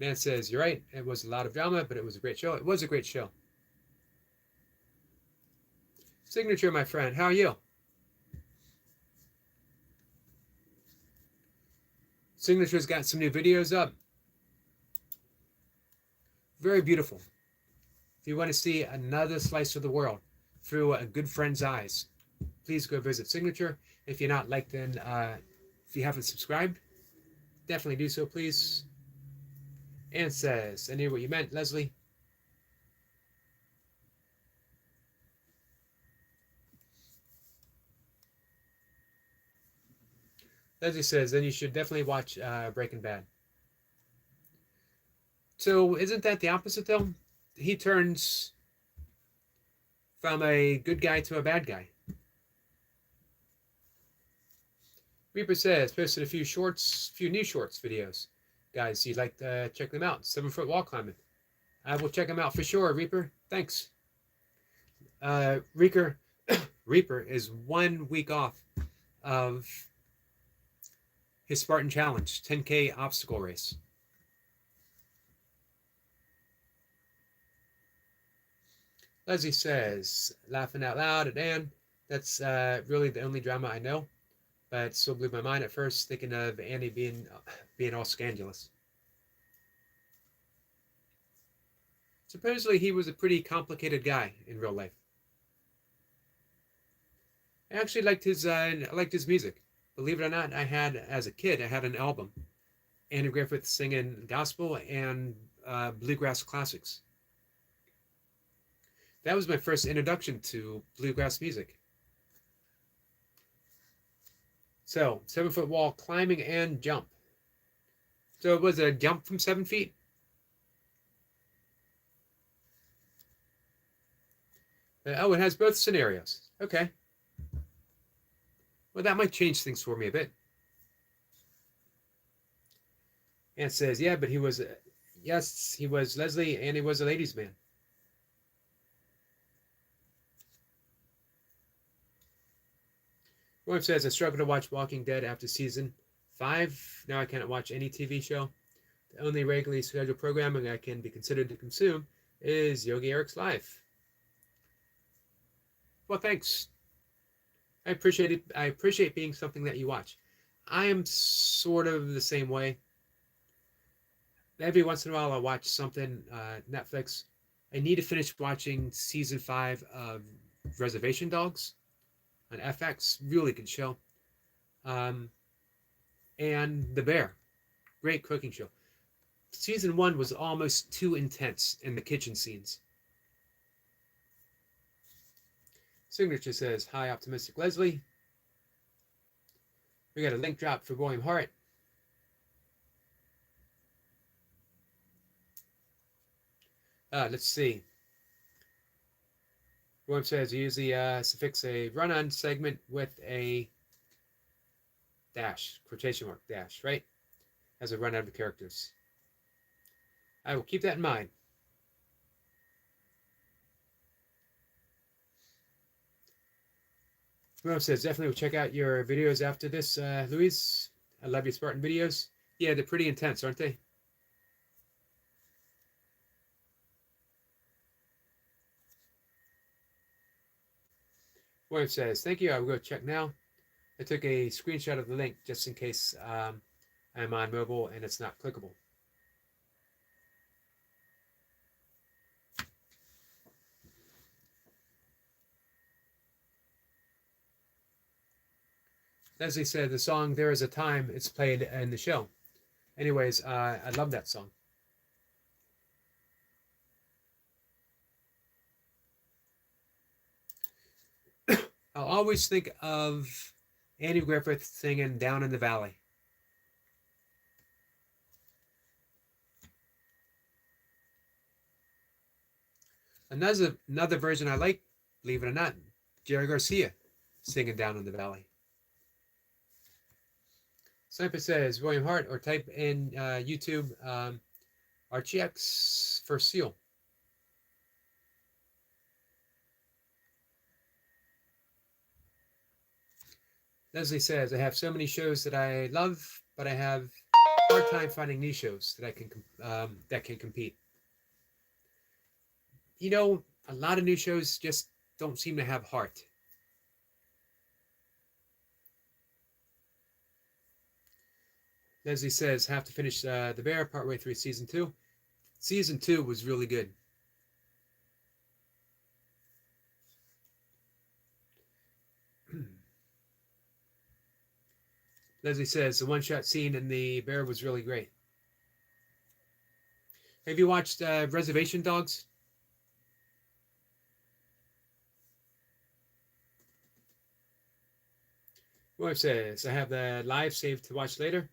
Man says, you're right. It was a lot of drama, but it was a great show. It was a great show. Signature, my friend. How are you? Signature's got some new videos up. Very beautiful. If you want to see another slice of the world through a good friend's eyes, please go visit Signature. If you're not like, then if you haven't subscribed, definitely do so, please. And says, I knew what you meant, Leslie. Leslie says, then you should definitely watch Breaking Bad. So isn't that the opposite, though? He turns from a good guy to a bad guy. Reaper says, posted a few new shorts videos. Guys, you'd like to check them out. 7-foot wall climbing. I will check them out for sure, Reaper. Thanks. Reaper is 1 week off of his Spartan Challenge, 10K obstacle race. Leslie says, laughing out loud at Anne. That's really the only drama I know, but it still blew my mind at first, thinking of Annie being all scandalous. Supposedly he was a pretty complicated guy in real life. I actually liked his music. Believe it or not, as a kid, I had an album, Andy Griffith singing gospel and bluegrass classics. That was my first introduction to bluegrass music. So, 7-foot wall climbing and jump. So it was a jump from 7 feet. Oh, it has both scenarios. Okay. Well, that might change things for me a bit. And it says, yeah, but he was, yes, he was Leslie, and he was a ladies' man. William says, I struggle to watch Walking Dead after season 5. Now I cannot watch any TV show. The only regularly scheduled programming I can be considered to consume is Yogi Eric's Life. Well, thanks. I appreciate it. I appreciate being something that you watch. I am sort of the same way. Every once in a while, I'll watch something, Netflix. I need to finish watching season 5 of Reservation Dogs on FX. Really good show. And The Bear. Great cooking show. Season 1 was almost too intense in the kitchen scenes. Signature says, hi, Optimistic Leslie. We got a link drop for William Hart. Let's see. William says, usually suffix a run-on segment with a dash, quotation mark, dash, right? As a run-on of characters. I will keep that in mind. William says, definitely will check out your videos after this, Luis. I love your Spartan videos. Yeah, they're pretty intense, aren't they? William says, thank you. I will go check now. I took a screenshot of the link just in case I'm on mobile and it's not clickable. Leslie said the song There Is a Time, it's played in the show. Anyways, I love that song. I'll always think of Andy Griffith singing Down in the Valley. Another version I like, believe it or not, Jerry Garcia singing Down in the Valley. Sniper says William Hart, or type in YouTube RGX for Seal. Leslie says, I have so many shows that I love, but I have hard time finding new shows that can compete. You know, a lot of new shows just don't seem to have heart. Leslie says, have to finish The Bear partway through season 2. Season 2 was really good. Leslie says, the one-shot scene in The Bear was really great. Have you watched Reservation Dogs? My wife says, I have the live saved to watch later.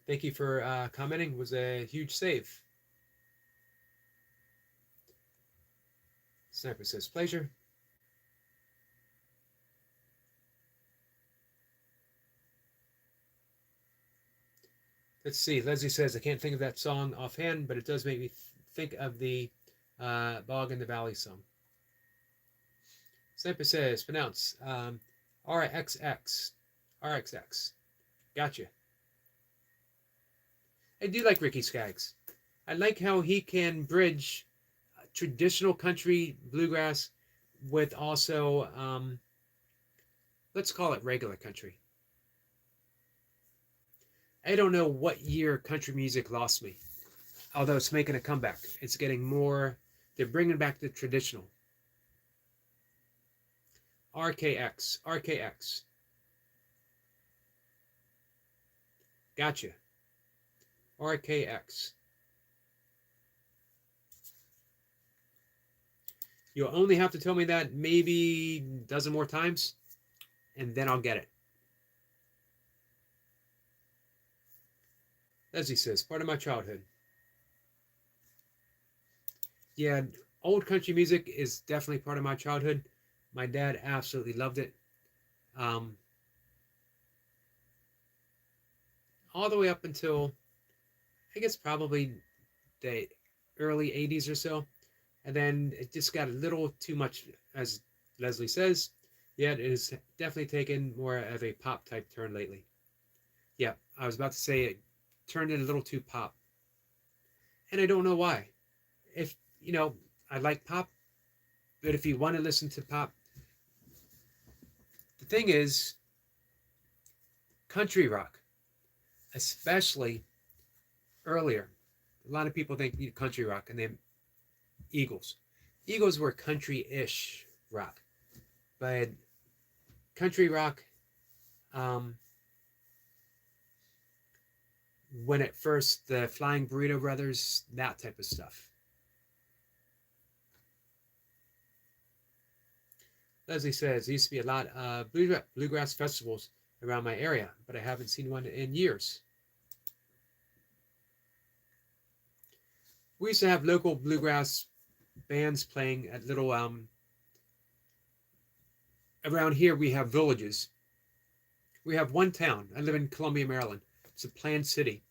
Thank you for commenting. It was a huge save. Sniper says, pleasure. Let's see. Leslie says, I can't think of that song offhand, but it does make me think of the Bog in the Valley song. Sniper says, pronounce RXX. RXX. Gotcha. I do like Ricky Skaggs. I like how he can bridge traditional country bluegrass with also, let's call it regular country. I don't know what year country music lost me, although it's making a comeback. It's getting more, they're bringing back the traditional. RKX, RKX. Gotcha. RKX. You'll only have to tell me that maybe a dozen more times, and then I'll get it. Leslie says, part of my childhood. Yeah, old country music is definitely part of my childhood. My dad absolutely loved it. All the way up until, I guess, probably the early 80s or so. And then it just got a little too much, as Leslie says. Yeah, it has definitely taken more of a pop type turn lately. Yeah, I was about to say it turned in a little too pop. And I don't know why. If, I like pop, but if you want to listen to pop, the thing is, country rock, especially earlier, a lot of people think country rock and then Eagles. Eagles were country-ish rock, but country rock, when at first the Flying Burrito Brothers, that type of stuff. Leslie says, there used to be a lot of bluegrass festivals around my area, but I haven't seen one in years. We used to have local bluegrass bands playing at little, around here we have villages. We have one town. I live in Columbia, Maryland. It's a planned city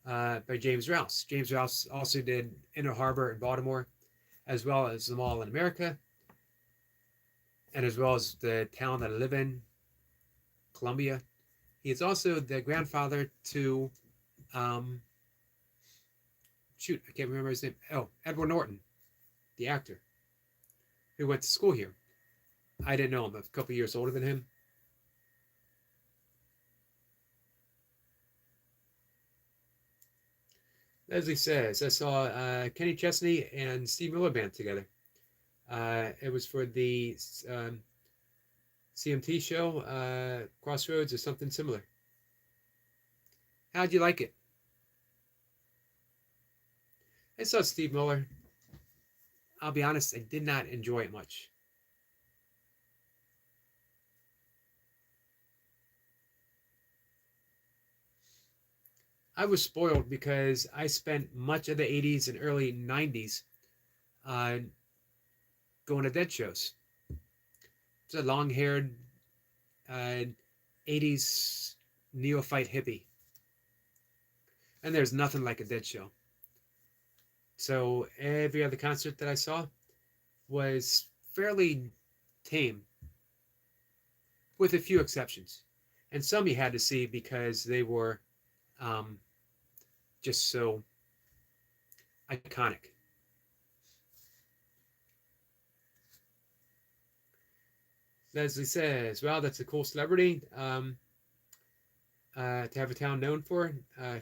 by James Rouse. James Rouse also did Inner Harbor in Baltimore, as well as the Mall in America, and as well as the town that I live in, Columbia. He is also the grandfather to, shoot, I can't remember his name. Oh, Edward Norton, the actor, who went to school here. I didn't know him. I'm a couple years older than him. Leslie says, I saw Kenny Chesney and Steve Miller Band together. It was for the CMT show, Crossroads or something similar. How'd you like it? I saw Steve Miller. I'll be honest, I did not enjoy it much. I was spoiled because I spent much of the 80s and early 90s going to Dead shows. It's a long-haired 80s neophyte hippie. And there's nothing like a Dead show. So every other concert that I saw was fairly tame, with a few exceptions. And some you had to see because they were just so iconic. Leslie says, "Wow, that's a cool celebrity to have a town known for.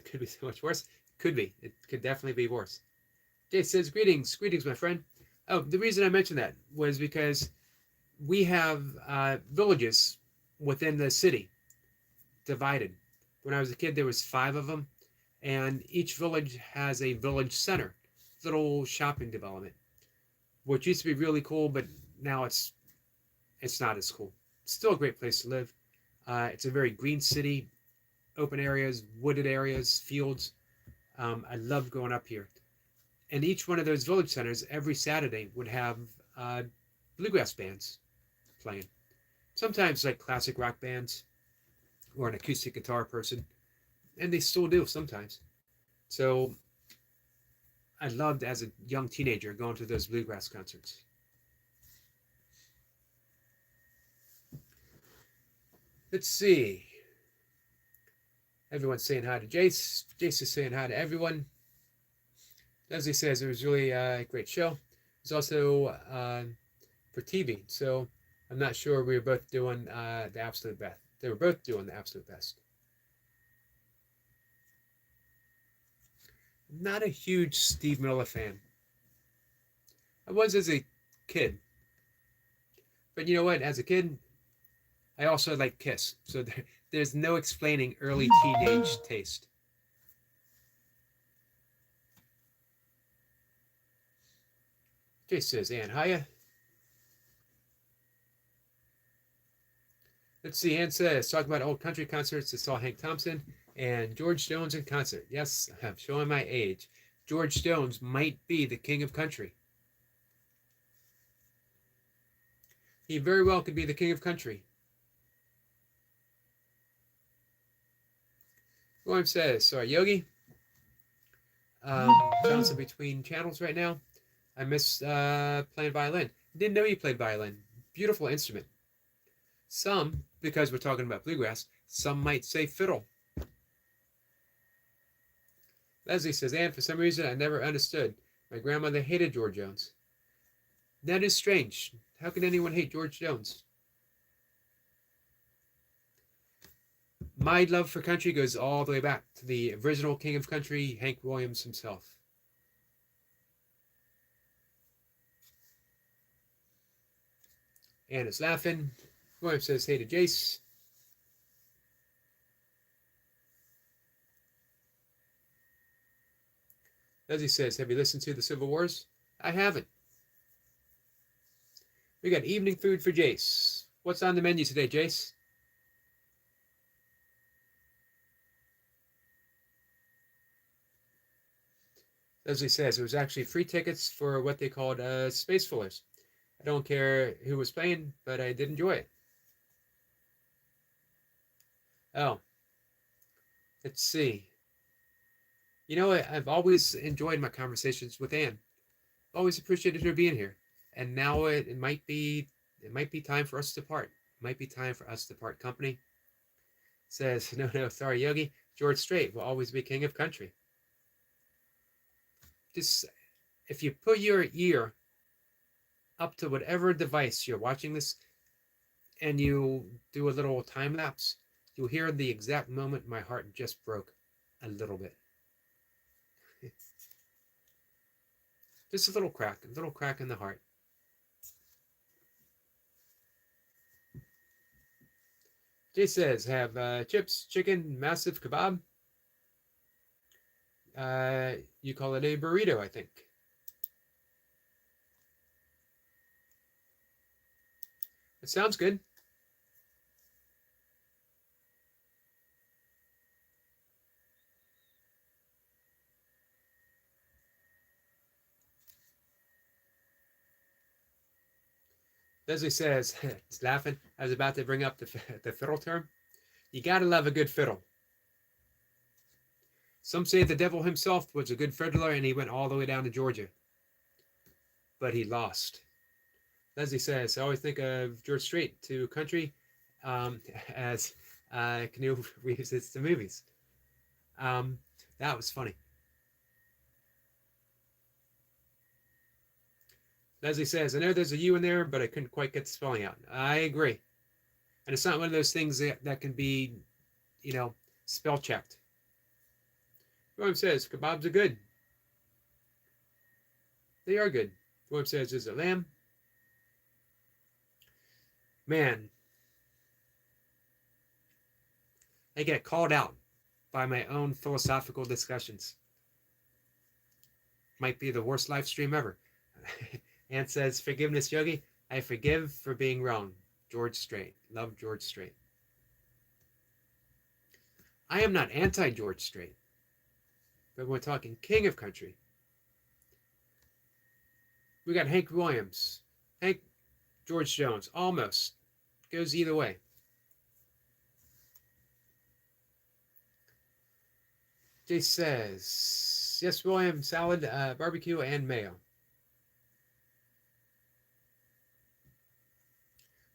Could be so much worse. Could be. It could definitely be worse." Jay says, "Greetings, greetings, my friend." Oh, the reason I mentioned that was because we have villages within the city divided. When I was a kid, there was 5 of them, and each village has a village center, little shopping development, which used to be really cool, but now it's not as cool. It's still a great place to live. It's a very green city, open areas, wooded areas, fields. I loved growing up here. And each one of those village centers every Saturday would have bluegrass bands playing. Sometimes like classic rock bands or an acoustic guitar person, and they still do sometimes. So I loved as a young teenager going to those bluegrass concerts. Let's see. Everyone's saying hi to Jace. Jace is saying hi to everyone. Leslie says it was really a great show. It's also for TV, so I'm not sure we were both doing the absolute best. They were both doing the absolute best. I'm not a huge Steve Miller fan. I was as a kid. But you know what? As a kid, I also liked Kiss. So there's no explaining early teenage taste. Jay says, "Ann, hiya." Let's see, Ann says, talk about old country concerts. I saw Hank Thompson and George Jones in concert. Yes, I'm showing my age. George Jones might be the king of country. He very well could be the king of country. William says, sorry, Yogi. Bouncing between channels right now. I miss playing violin. Didn't know you played violin. Beautiful instrument. Some, because we're talking about bluegrass, some might say fiddle. Leslie says, and for some reason I never understood. My grandmother hated George Jones. That is strange. How can anyone hate George Jones? My love for country goes all the way back to the original king of country, Hank Williams himself. Ann is laughing. William says, hey to Jace. Leslie says, have you listened to the Civil Wars? I haven't. We got evening food for Jace. What's on the menu today, Jace? Leslie says it was actually free tickets for what they called Space Fillers. I don't care who was playing, but I did enjoy it. Oh, let's see. You know, I've always enjoyed my conversations with Ann. Always appreciated her being here. And now it might be time for us to part. It might be time for us to part company. Says, no, sorry, Yogi. George Strait will always be king of country. Just if you put your ear up to whatever device you're watching this and you do a little time lapse, you'll hear the exact moment my heart just broke a little bit. Just a little crack in the heart. Jay says, have chips, chicken, massive kebab. You call it a burrito, I think. It sounds good. Leslie says, he's laughing. I was about to bring up the fiddle term. You gotta love a good fiddle. Some say the devil himself was a good fiddler and he went all the way down to Georgia. But he lost. Leslie says, I always think of George Strait to country as Canoe revisits the movies. That was funny. Leslie says, I know there's a U in there, but I couldn't quite get the spelling out. I agree. And it's not one of those things that can be, spell checked. William says, kebabs are good. They are good. William says, is it lamb? Man, I get called out by my own philosophical discussions. Might be the worst live stream ever. Ann says, forgiveness, Yogi. I forgive for being wrong. George Strait. Love George Strait. I am not anti-George Strait. But we're talking king of country. We got Hank Williams. George Jones. Almost. Goes either way. Jay says, yes, William, salad, barbecue, and mayo.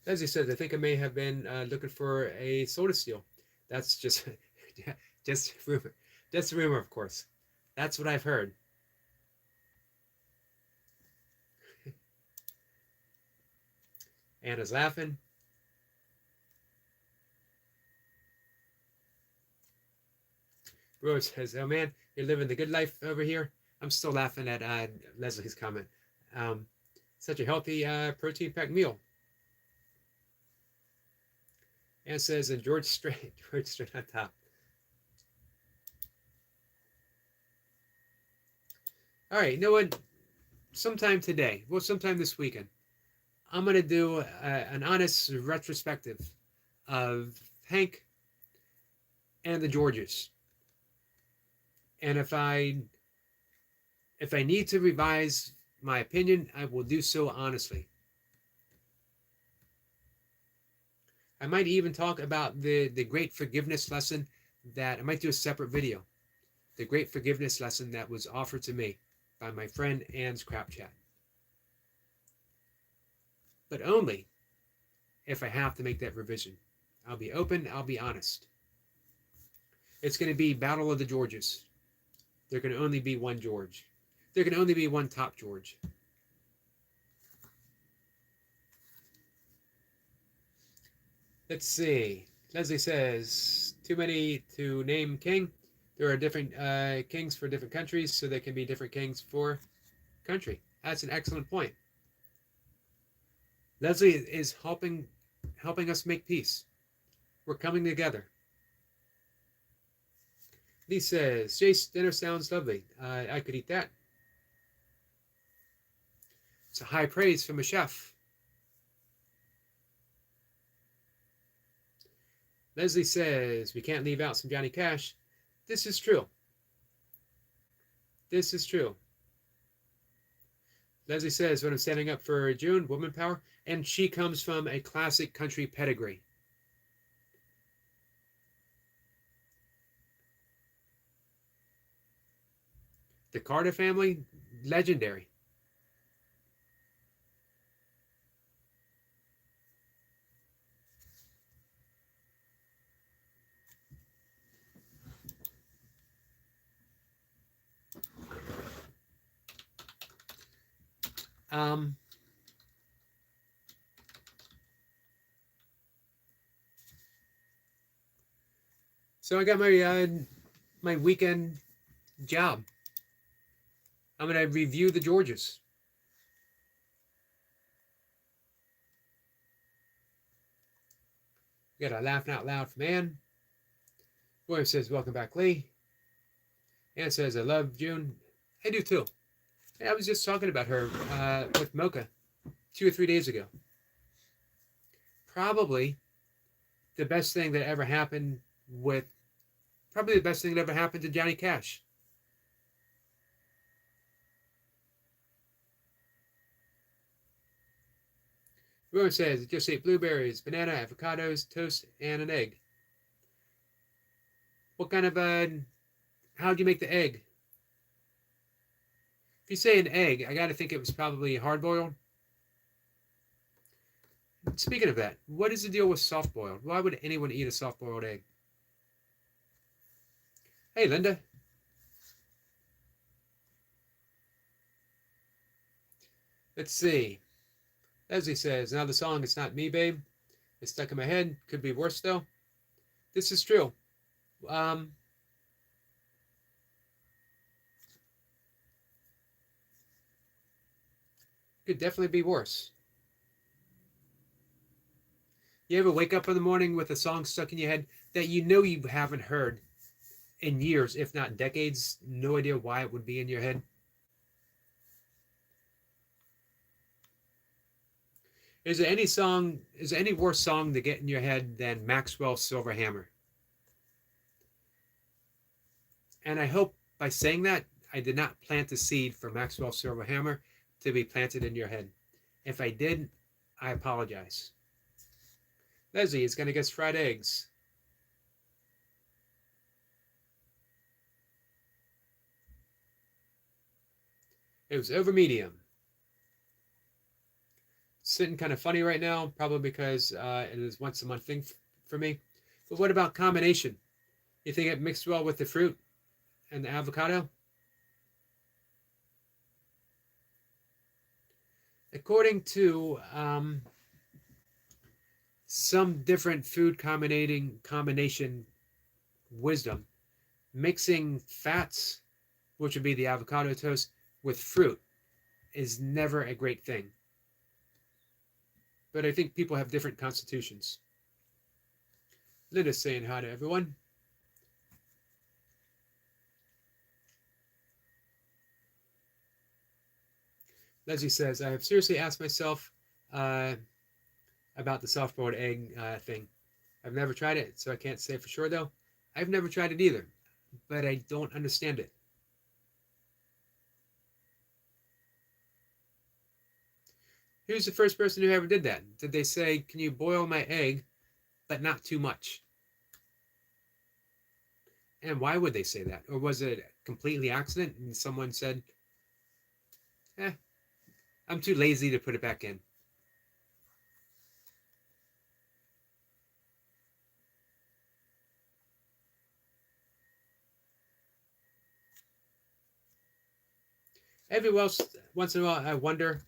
Leslie says, I think I may have been looking for a soda steal. That's just, just rumor. Just rumor, of course. That's what I've heard. Anna's laughing. Rose says, oh man, you're living the good life over here. I'm still laughing at Leslie's comment. Such a healthy protein-packed meal. Anna says, and George Strait on top. All right, you know what? Sometime today, well, sometime this weekend, I'm going to do an honest retrospective of Hank and the Georges. And if I need to revise my opinion, I will do so honestly. I might even talk about the great forgiveness lesson that I might do a separate video. The great forgiveness lesson that was offered to me by my friend Ann's Crap Chat. But only if I have to make that revision. I'll be open, I'll be honest. It's going to be Battle of the Georges. There can only be one George. There can only be one top George. Let's see. Leslie says, too many to name king. There are different kings for different countries, so there can be different kings for country. That's an excellent point. Leslie is helping us make peace. We're coming together. Lee says, Jace, dinner sounds lovely. I could eat that. It's a high praise from a chef. Leslie says, we can't leave out some Johnny Cash. This is true. This is true. Leslie says, when I'm standing up for June, woman power, and she comes from a classic country pedigree. The Carter family, legendary. So I got my weekend job. I'm going to review the Georges. We got a laughing out loud from Ann. William says, welcome back, Lee. Ann says, I love June. I do too. I was just talking about her with Mocha 2 or 3 days ago. Probably the best thing that ever happened to Johnny Cash. Rowan says, just ate blueberries, banana, avocados, toast, and an egg. What kind of how'd you make the egg? If you say an egg, I gotta think it was probably hard-boiled. Speaking of that, what is the deal with soft-boiled? Why would anyone eat a soft-boiled egg? Hey, Linda. Let's see. Leslie says, now the song It's Not Me, Babe. It's stuck in my head. Could be worse, though. This is true. Um, could definitely be worse. You ever wake up in the morning with a song stuck in your head that you know you haven't heard in years, if not decades? No idea why it would be in your head. Is there any worse song to get in your head than Maxwell's Silver Hammer? And I hope by saying that, I did not plant the seed for Maxwell Silver Hammer to be planted in your head. If I did, I apologize. Leslie is going to guess fried eggs. It was over medium. Sitting kind of funny right now, probably because it is once a month thing for me. But what about combination? You think it mixed well with the fruit and the avocado? According to some different food combination wisdom, mixing fats, which would be the avocado toast, with fruit is never a great thing. But I think people have different constitutions. Linda's saying hi to everyone. Leslie says, I have seriously asked myself about the soft-boiled egg thing. I've never tried it, so I can't say for sure, though. I've never tried it either, but I don't understand it. Who's the first person who ever did that? Did they say, can you boil my egg, but not too much? And why would they say that? Or was it completely accident and someone said, I'm too lazy to put it back in? Every once in a while, I wonder.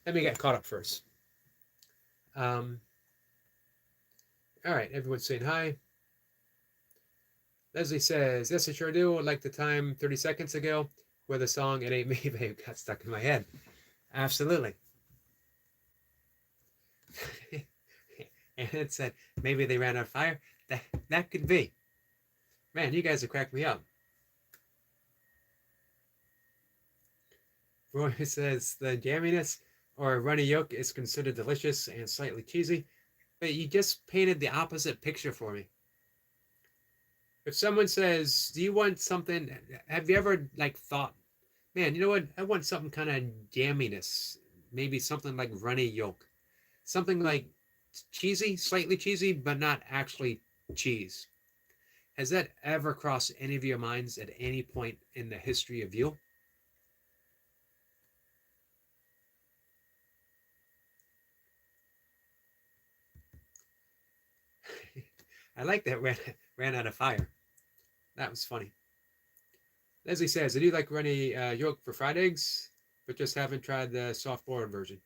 Let me get caught up first. All right, everyone's saying hi. Leslie says, yes, I sure do. Like the time 30 seconds ago where the song It Ain't Me, Babe got stuck in my head. Absolutely. And it said, maybe they ran out of fire. That could be. Man, you guys have cracked me up. Roy says, the jamminess or runny yolk is considered delicious and slightly cheesy, but you just painted the opposite picture for me. If someone says, do you want something, have you ever thought, man, you know what, I want something kind of jamminess, maybe something like runny yolk, something like cheesy, slightly cheesy, but not actually cheese. Has that ever crossed any of your minds at any point in the history of you? I like that ran out of fire. That was funny. Leslie says, I do like runny yolk for fried eggs, but just haven't tried the soft-boiled version.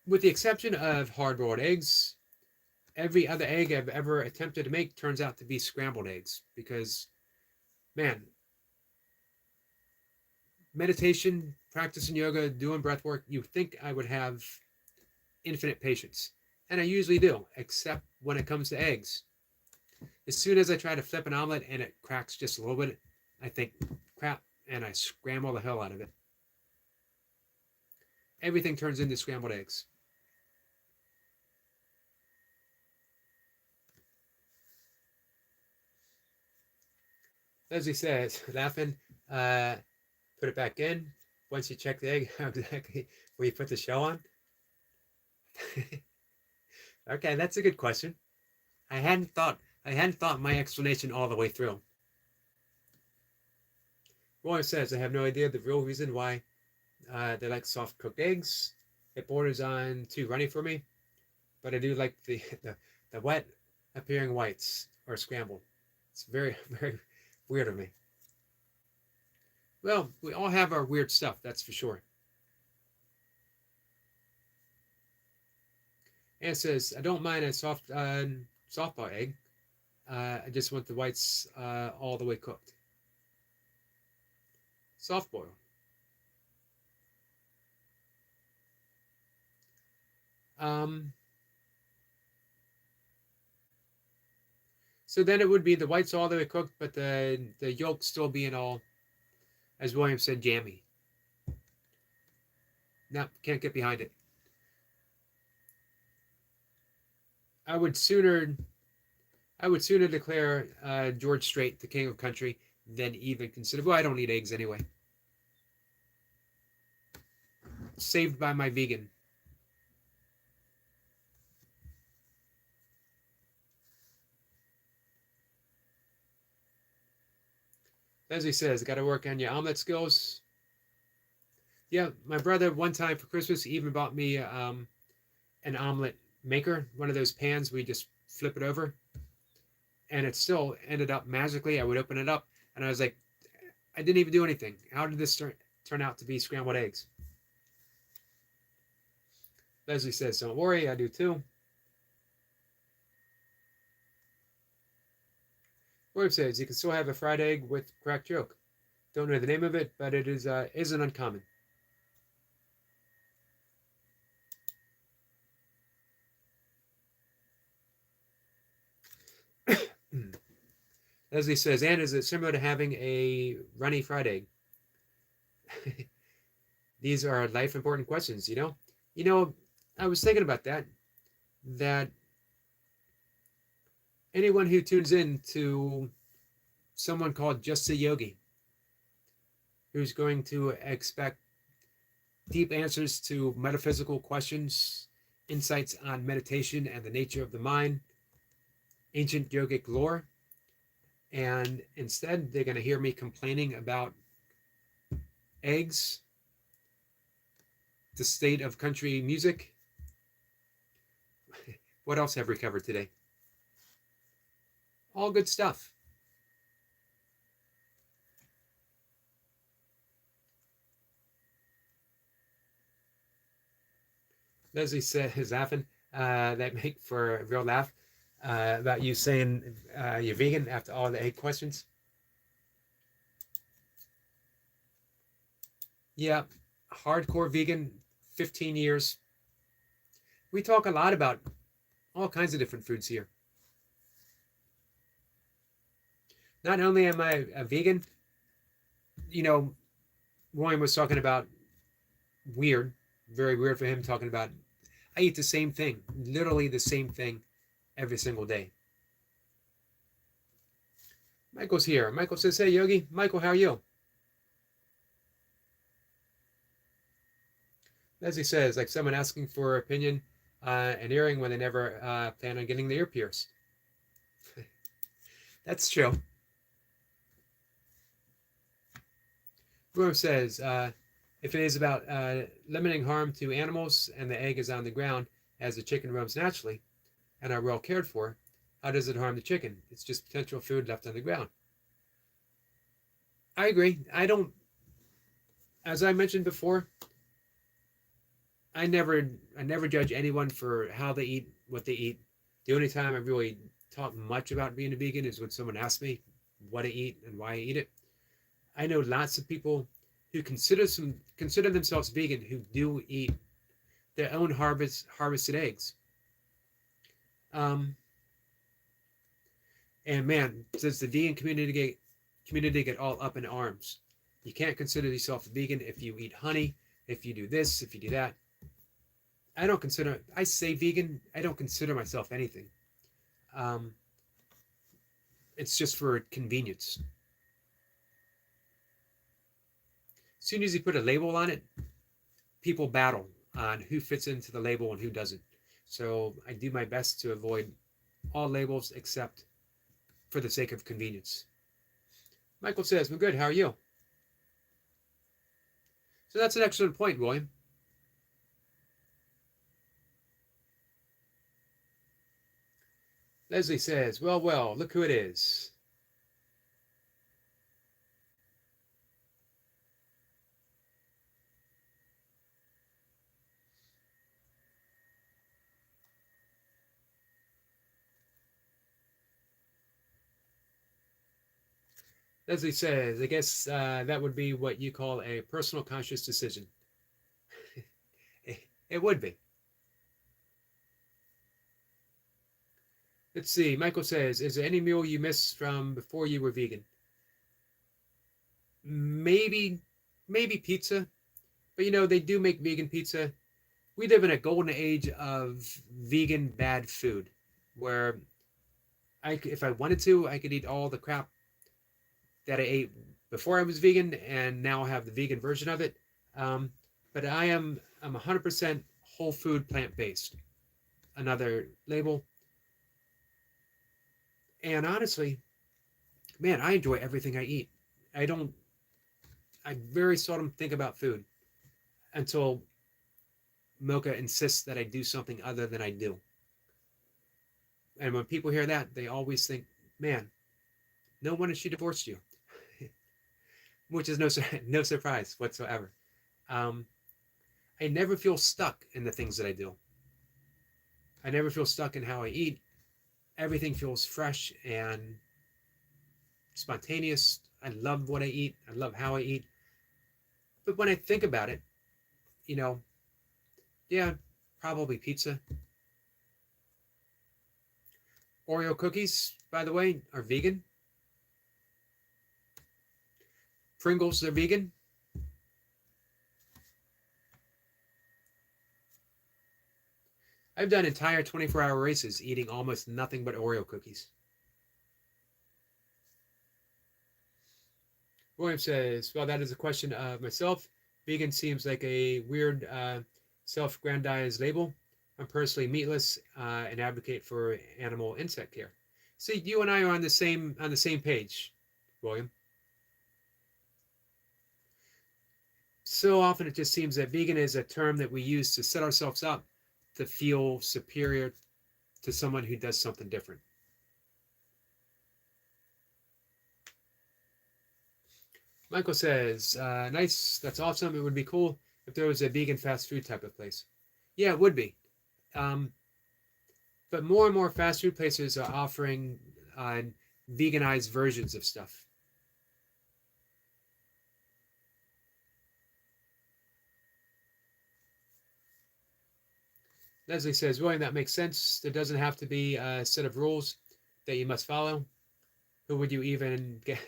With the exception of hard-boiled eggs, every other egg I've ever attempted to make turns out to be scrambled eggs because, man, meditation, practicing yoga, doing breath work, you think I would have infinite patience. And I usually do, except when it comes to eggs. As soon as I try to flip an omelet and it cracks just a little bit, I think, crap, and I scramble the hell out of it. Everything turns into scrambled eggs. Leslie says, laughing, put it back in. Once you check the egg, how exactly will you put the shell on? Okay, that's a good question. I hadn't thought my explanation all the way through. Roy says, I have no idea the real reason why they like soft cooked eggs. It borders on too runny for me, but I do like the wet appearing whites or scrambled. It's very, very weird of me. Well, we all have our weird stuff, that's for sure. And it says, I don't mind a softball egg. I just want the whites all the way cooked. Soft boil. So then it would be the whites all the way cooked, but the yolk still being all, as William said, jammy. No, can't get behind it. I would sooner declare George Strait the king of country than even consider. Well, I don't eat eggs anyway. Saved by my vegan. Leslie says, got to work on your omelet skills. Yeah, my brother one time for Christmas even bought me an omelet maker, one of those pans where you just flip it over, and it still ended up magically. I would open it up, and I was like, I didn't even do anything. How did this turn out to be scrambled eggs? Leslie says, don't worry, I do too. William says, you can still have a fried egg with cracked yolk. Don't know the name of it, but it isn't uncommon. Leslie says, and is it similar to having a runny fried egg? These are life important questions, you know? You know, I was thinking about that anyone who tunes in to someone called Just a Yogi, who's going to expect deep answers to metaphysical questions, insights on meditation and the nature of the mind, ancient yogic lore, and instead they're going to hear me complaining about eggs, the state of country music. What else have we covered today? All good stuff. Leslie says, laughing, that make for a real laugh about you saying you're vegan after all the egg questions. Yeah, hardcore vegan, 15 years. We talk a lot about all kinds of different foods here. Not only am I a vegan, you know, William was talking about weird, very weird for him talking about, I eat the same thing, literally the same thing every single day. Michael's here. Michael says, hey, Yogi. Michael, how are you? Leslie says, like someone asking for opinion an earring when they never plan on getting the ear pierced. That's true. William says, if it is about limiting harm to animals and the egg is on the ground as the chicken roams naturally and are well cared for, how does it harm the chicken? It's just potential food left on the ground. I agree. I don't, as I mentioned before, I never judge anyone for how they eat, what they eat. The only time I really talk much about being a vegan is when someone asks me what I eat and why I eat it. I know lots of people who consider themselves vegan who do eat their own harvested eggs. And man, since the vegan community get all up in arms, you can't consider yourself a vegan if you eat honey, if you do this, if you do that. I say vegan, I don't consider myself anything. It's just for convenience. As soon as you put a label on it, people battle on who fits into the label and who doesn't. So I do my best to avoid all labels except for the sake of convenience. Michael says, well, good, how are you? So that's an excellent point, William. Leslie says, well, look who it is. Leslie says, I guess that would be what you call a personal conscious decision. It would be. Let's see. Michael says, is there any meal you miss from before you were vegan? Maybe, maybe pizza. But you know, they do make vegan pizza. We live in a golden age of vegan bad food where if I wanted to, I could eat all the crap that I ate before I was vegan and now have the vegan version of it. But I'm 100% whole food plant based. Another label. And honestly, man, I enjoy everything I eat. I don't. I very seldom think about food until Mocha insists that I do something other than I do. And when people hear that, they always think, man, no wonder she divorced you, which is no surprise whatsoever. I never feel stuck in the things that I do. I never feel stuck in how I eat. Everything feels fresh and spontaneous. I love what I eat. I love how I eat. But when I think about it, you know, yeah, probably pizza. Oreo cookies, by the way, are vegan. Pringles are vegan. I've done entire 24-hour races eating almost nothing but Oreo cookies. William says, well, that is a question of myself. Vegan seems like a weird self-grandized label. I'm personally meatless and advocate for animal insect care. See, you and I are on the same page, William. So often it just seems that vegan is a term that we use to set ourselves up to feel superior to someone who does something different. Michael says, nice, that's awesome. It would be cool if there was a vegan fast food type of place. Yeah, it would be. But more and more fast food places are offering veganized versions of stuff. Leslie says, William, that makes sense. There doesn't have to be a set of rules that you must follow. Who would you even get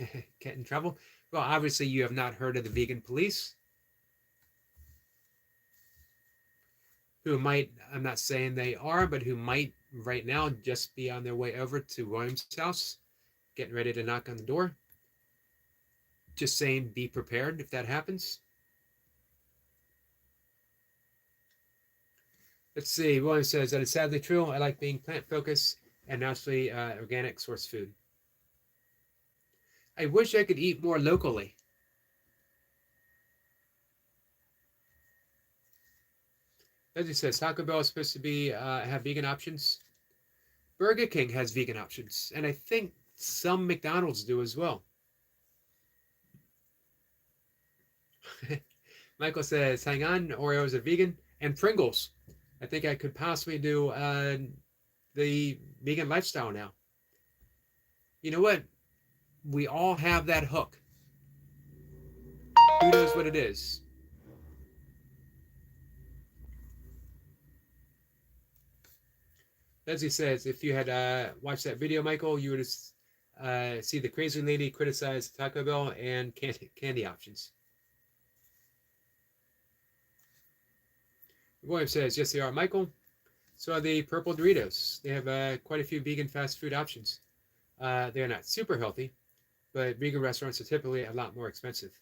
in trouble? Well, obviously you have not heard of the vegan police, who might, I'm not saying they are, but who might right now just be on their way over to William's house, getting ready to knock on the door. Just saying, be prepared if that happens. Let's see. William says that is sadly true. I like being plant-focused and naturally organic source food. I wish I could eat more locally. As he says, Taco Bell is supposed to be have vegan options. Burger King has vegan options, and I think some McDonald's do as well. Michael says, hang on, Oreos are vegan, and Pringles. I think I could possibly do the vegan lifestyle now. You know what? We all have that hook. Who knows what it is? Leslie says, if you had watched that video, Michael, you would see the crazy lady criticize Taco Bell and candy options. William says, yes, they are, Michael. So are the purple Doritos. They have quite a few vegan fast food options. They're not super healthy, but vegan restaurants are typically a lot more expensive.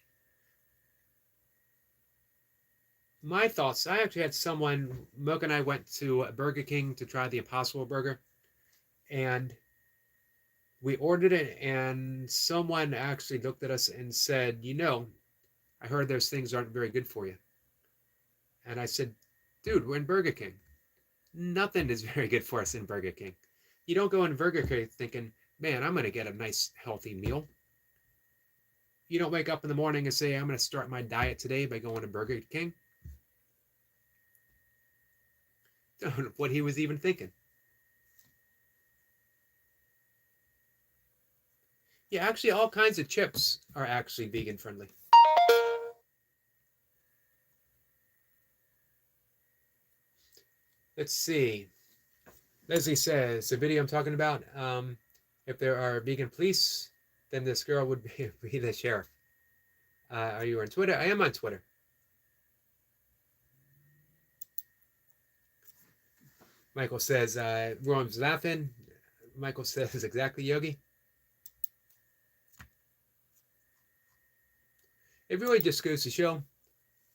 My thoughts, I actually had someone, Mocha and I went to Burger King to try the Impossible Burger, and we ordered it, and someone actually looked at us and said, you know, I heard those things aren't very good for you. And I said, dude, we're in Burger King. Nothing is very good for us in Burger King. You don't go in Burger King thinking, man, I'm going to get a nice healthy meal. You don't wake up in the morning and say, I'm going to start my diet today by going to Burger King. Don't know what he was even thinking. Yeah, actually, all kinds of chips are actually vegan friendly. Let's see. Leslie says the video I'm talking about. If there are vegan police, then this girl would be the sheriff. Are you on Twitter? I am on Twitter. Michael says, Rome's laughing. Michael says, exactly, Yogi. It really just goes to show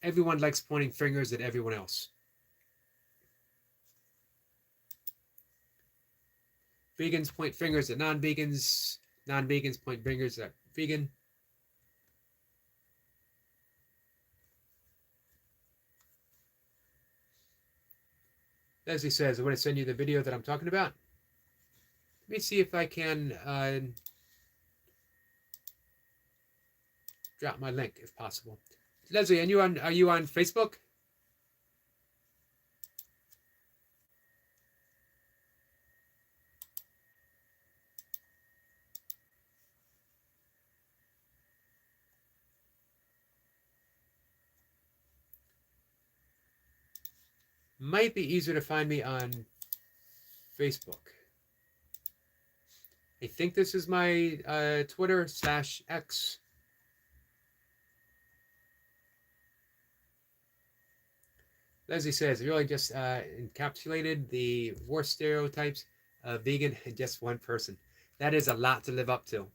everyone likes pointing fingers at everyone else. Vegans point fingers at non-vegans. Non-vegans point fingers at vegan. Leslie says, I want to send you the video that I'm talking about. Let me see if I can drop my link if possible. Leslie, are you on Facebook? Might be easier to find me on Facebook. I think this is my Twitter/X. Leslie says, it really just encapsulated the worst stereotypes of vegan in just one person. That is a lot to live up to.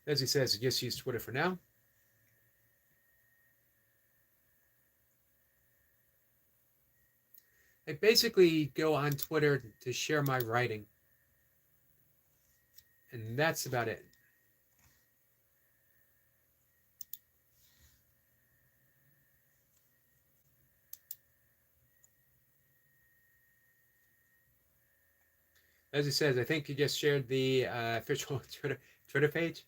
Leslie says, just use Twitter for now. I basically go on Twitter to share my writing. And that's about it. As he says, I think you just shared the official Twitter page.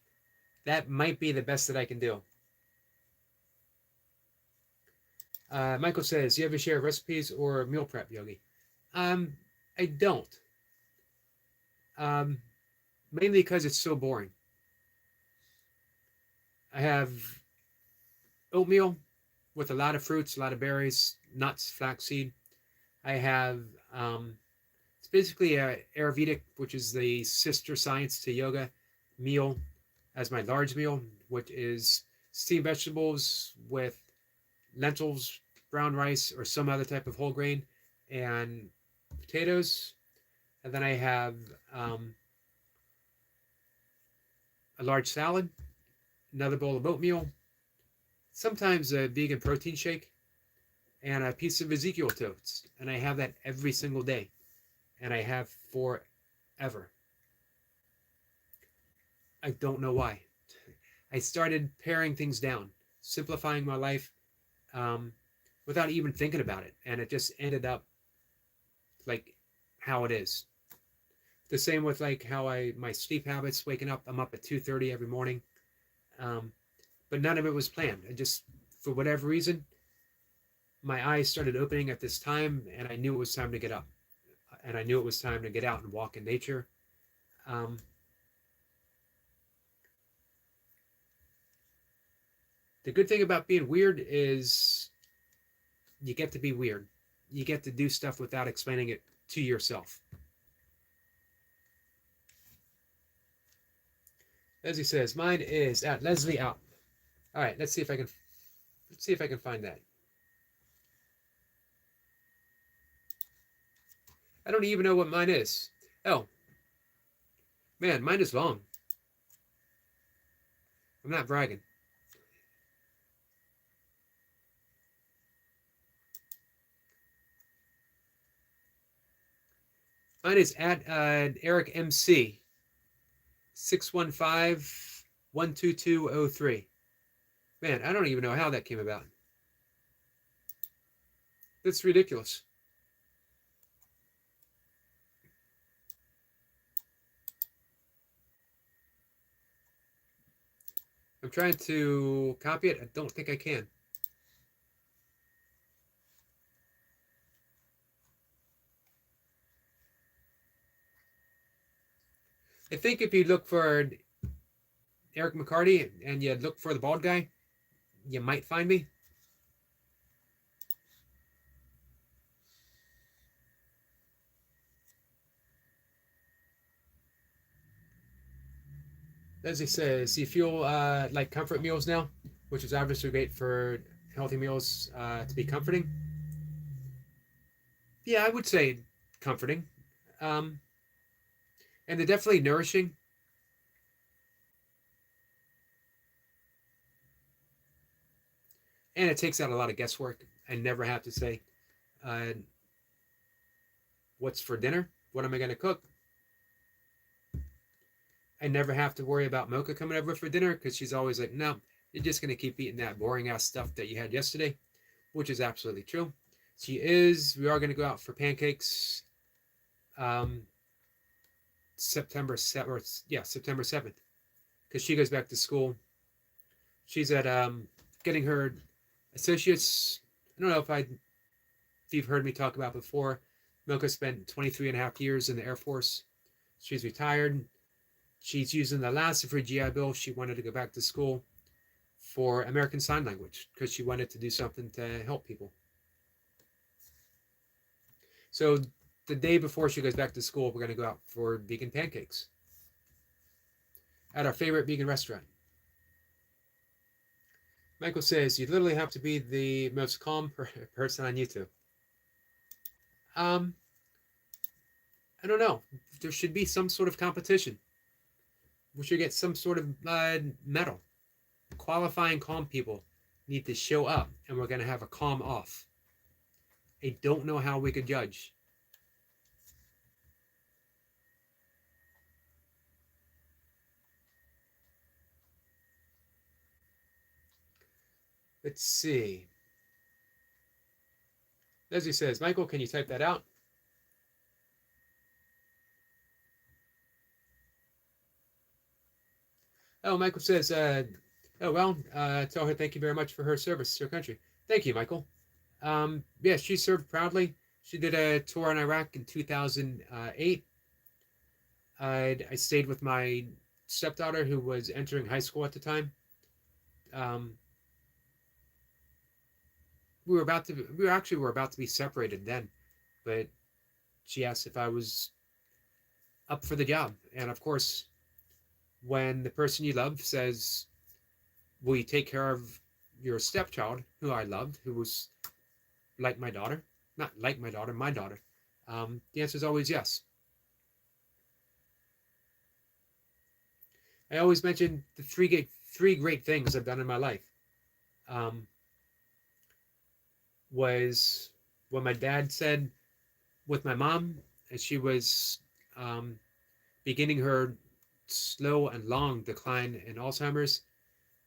That might be the best that I can do. Michael says, you ever share recipes or meal prep, Yogi? I don't. Mainly because it's so boring. I have oatmeal with a lot of fruits, a lot of berries, nuts, flaxseed. I have it's basically a Ayurvedic, which is the sister science to yoga meal, as my large meal, which is steamed vegetables with lentils, brown rice, or some other type of whole grain, and potatoes. And then I have a large salad, another bowl of oatmeal, sometimes a vegan protein shake, and a piece of Ezekiel toast. And I have that every single day. And I have forever. I don't know why. I started paring things down, simplifying my life without even thinking about it. And it just ended up like how it is. The same with like how my sleep habits, waking up, I'm up at 2:30 every morning. But none of it was planned. I just, for whatever reason, my eyes started opening at this time and I knew it was time to get up. And I knew it was time to get out and walk in nature. The good thing about being weird is you get to be weird. You get to do stuff without explaining it to yourself. Leslie says, mine is at Leslie out. All right, let's see if I can find that. I don't even know what mine is. Oh, man, mine is long. I'm not bragging. Mine is at Eric MC 615-12203. Man, I don't even know how that came about. That's ridiculous. I'm trying to copy it. I don't think I can. I think if you look for Eric McCarty and you look for the bald guy, you might find me. Leslie says, you feel like comfort meals now, which is obviously great for healthy meals to be comforting. Yeah, I would say comforting. Um, and they're definitely nourishing. And it takes out a lot of guesswork. I never have to say, uh, what's for dinner? What am I going to cook? I never have to worry about Mocha coming over for dinner because she's always like, no, you're just going to keep eating that boring ass stuff that you had yesterday, which is absolutely true. We are going to go out for pancakes um, September 7th, September 7th, because she goes back to school. She's at getting her associates. I don't know if you've heard me talk about before. Mocha spent 23 and a half years in the Air Force. She's retired. She's using the last of her GI Bill. She wanted to go back to school for American Sign Language because she wanted to do something to help people. So the day before she goes back to school, we're going to go out for vegan pancakes at our favorite vegan restaurant. Michael says, you literally have to be the most calm person on YouTube. I don't know. There should be some sort of competition. We should get some sort of medal. Qualifying calm people need to show up, and we're going to have a calm off. I don't know how we could judge. Let's see. Leslie says, Michael, can you type that out? Oh, Michael says, tell her thank you very much for her service to her country. Thank you, Michael. Yeah, she served proudly. She did a tour in Iraq in 2008. I stayed with my stepdaughter who was entering high school at the time. We were about to be separated then, but she asked if I was up for the job. And of course, when the person you love says, will you take care of your stepchild, who I loved, who was like my daughter, not like my daughter, my daughter, the answer is always yes. I always mention the three great things I've done in my life. Was what my dad said with my mom as she was beginning her slow and long decline in Alzheimer's.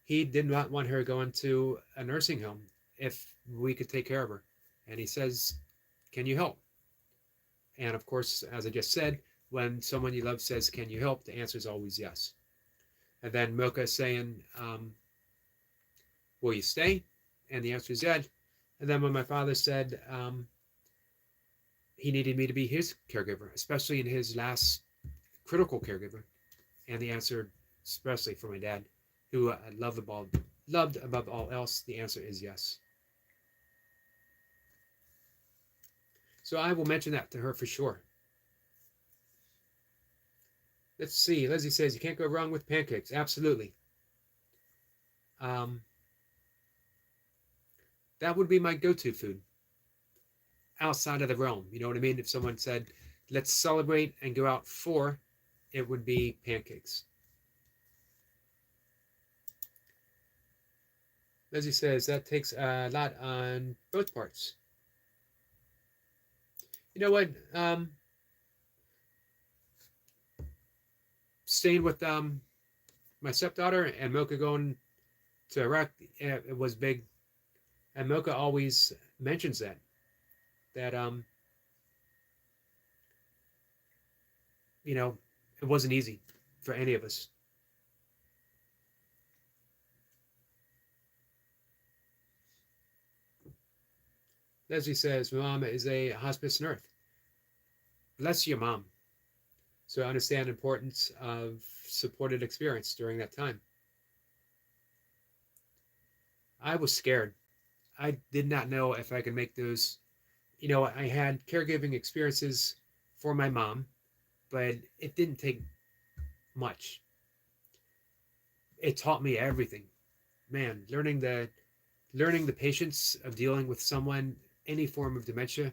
He did not want her going to a nursing home if we could take care of her. And he says, can you help? And of course, as I just said, when someone you love says, can you help? The answer is always yes. And then Mocha saying, will you stay? And the answer is yes. And then when my father said he needed me to be his caregiver, especially in his last critical caregiver, and the answer, especially for my dad, who I loved above all else, the answer is yes. So I will mention that to her for sure. Let's see. Leslie says you can't go wrong with pancakes. Absolutely. That would be my go-to food outside of the realm. You know what I mean? If someone said, let's celebrate and go out for, it would be pancakes. Leslie says that takes a lot on both parts. You know what? Staying with my stepdaughter and Mocha going to Iraq, it was big. And Mocha always mentions that you know, it wasn't easy for any of us. Leslie says, Mom is a hospice nurse. Bless your mom. So I understand the importance of supported experience during that time. I was scared. I did not know if I could make those. I had caregiving experiences for my mom, but it didn't take much. It taught me everything. Man, learning the patience of dealing with someone, any form of dementia,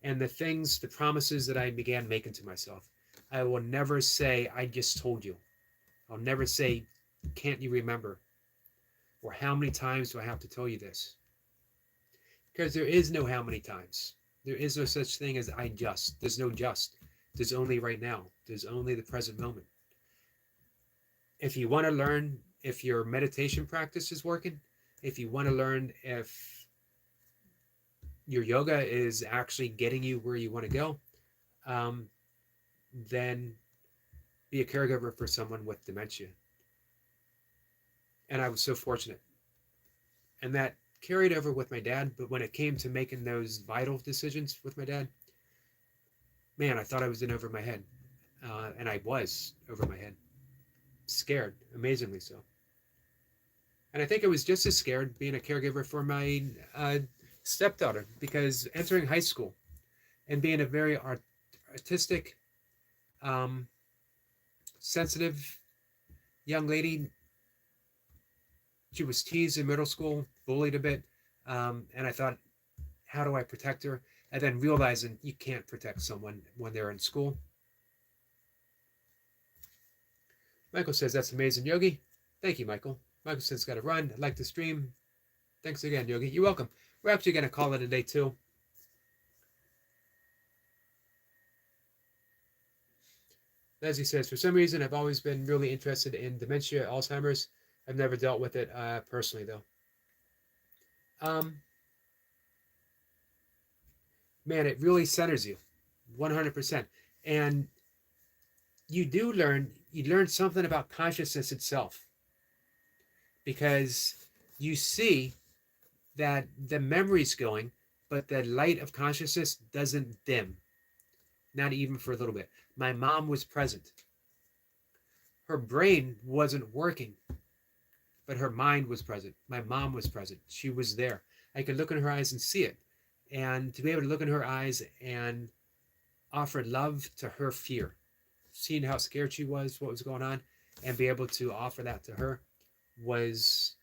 and the promises that I began making to myself. I will never say, I just told you. I'll never say, can't you remember? Or how many times do I have to tell you this? Because there is no how many times. There is no such thing as I just. There's no just. There's only right now. There's only the present moment. If you want to learn if your meditation practice is working, if you want to learn if your yoga is actually getting you where you want to go, then be a caregiver for someone with dementia. And I was so fortunate. And that carried over with my dad. But when it came to making those vital decisions with my dad, man, I thought I was in over my head. And I was over my head. Scared, amazingly so. And I think I was just as scared being a caregiver for my stepdaughter, because entering high school and being a very artistic, sensitive young lady, she was teased in middle school, bullied a bit, and I thought, how do I protect her? And then realizing you can't protect someone when they're in school. Michael says, that's amazing, Yogi. Thank you, Michael. Michael says, got to run. I'd like to stream. Thanks again, Yogi. You're welcome. We're actually going to call it a day, too. Leslie says, for some reason, I've always been really interested in dementia, Alzheimer's. I've never dealt with it personally, though. Man, it really centers you 100%. And you learn something about consciousness itself, because you see that the memory's going, but the light of consciousness doesn't dim, not even for a little bit. My mom was present. Her brain wasn't working, but her mind was present. My mom was present. She was there. I could look in her eyes and see it. And to be able to look in her eyes and offer love to her fear, seeing how scared she was, what was going on, and be able to offer that to her was,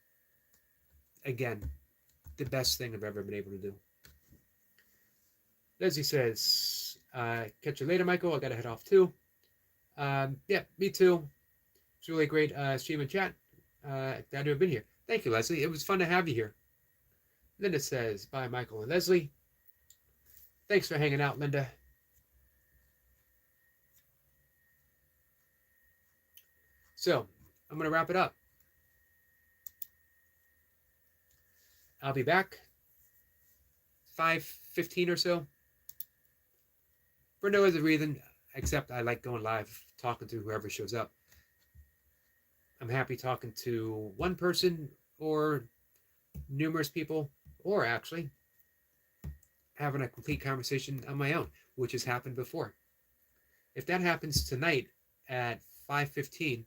again, the best thing I've ever been able to do. Leslie says, catch you later, Michael. I got to head off too. Yeah, me too. It's really great stream and chat. Glad to have been here. Thank you, Leslie. It was fun to have you here. Linda says, bye, Michael and Leslie. Thanks for hanging out, Linda. So, I'm going to wrap it up. I'll be back 5:15 or so. For no other reason, except I like going live, talking to whoever shows up. I'm happy talking to one person or numerous people, or actually having a complete conversation on my own, which has happened before. If that happens tonight at 5:15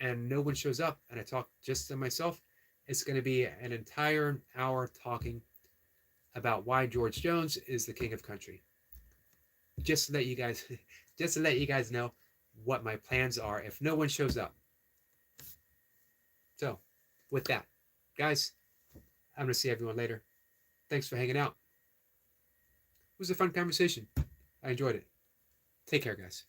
and no one shows up and I talk just to myself, it's going to be an entire hour talking about why George Jones is the king of country. Just to let you guys know what my plans are if no one shows up. So, with that, guys, I'm going to see everyone later. Thanks for hanging out. It was a fun conversation. I enjoyed it. Take care, guys.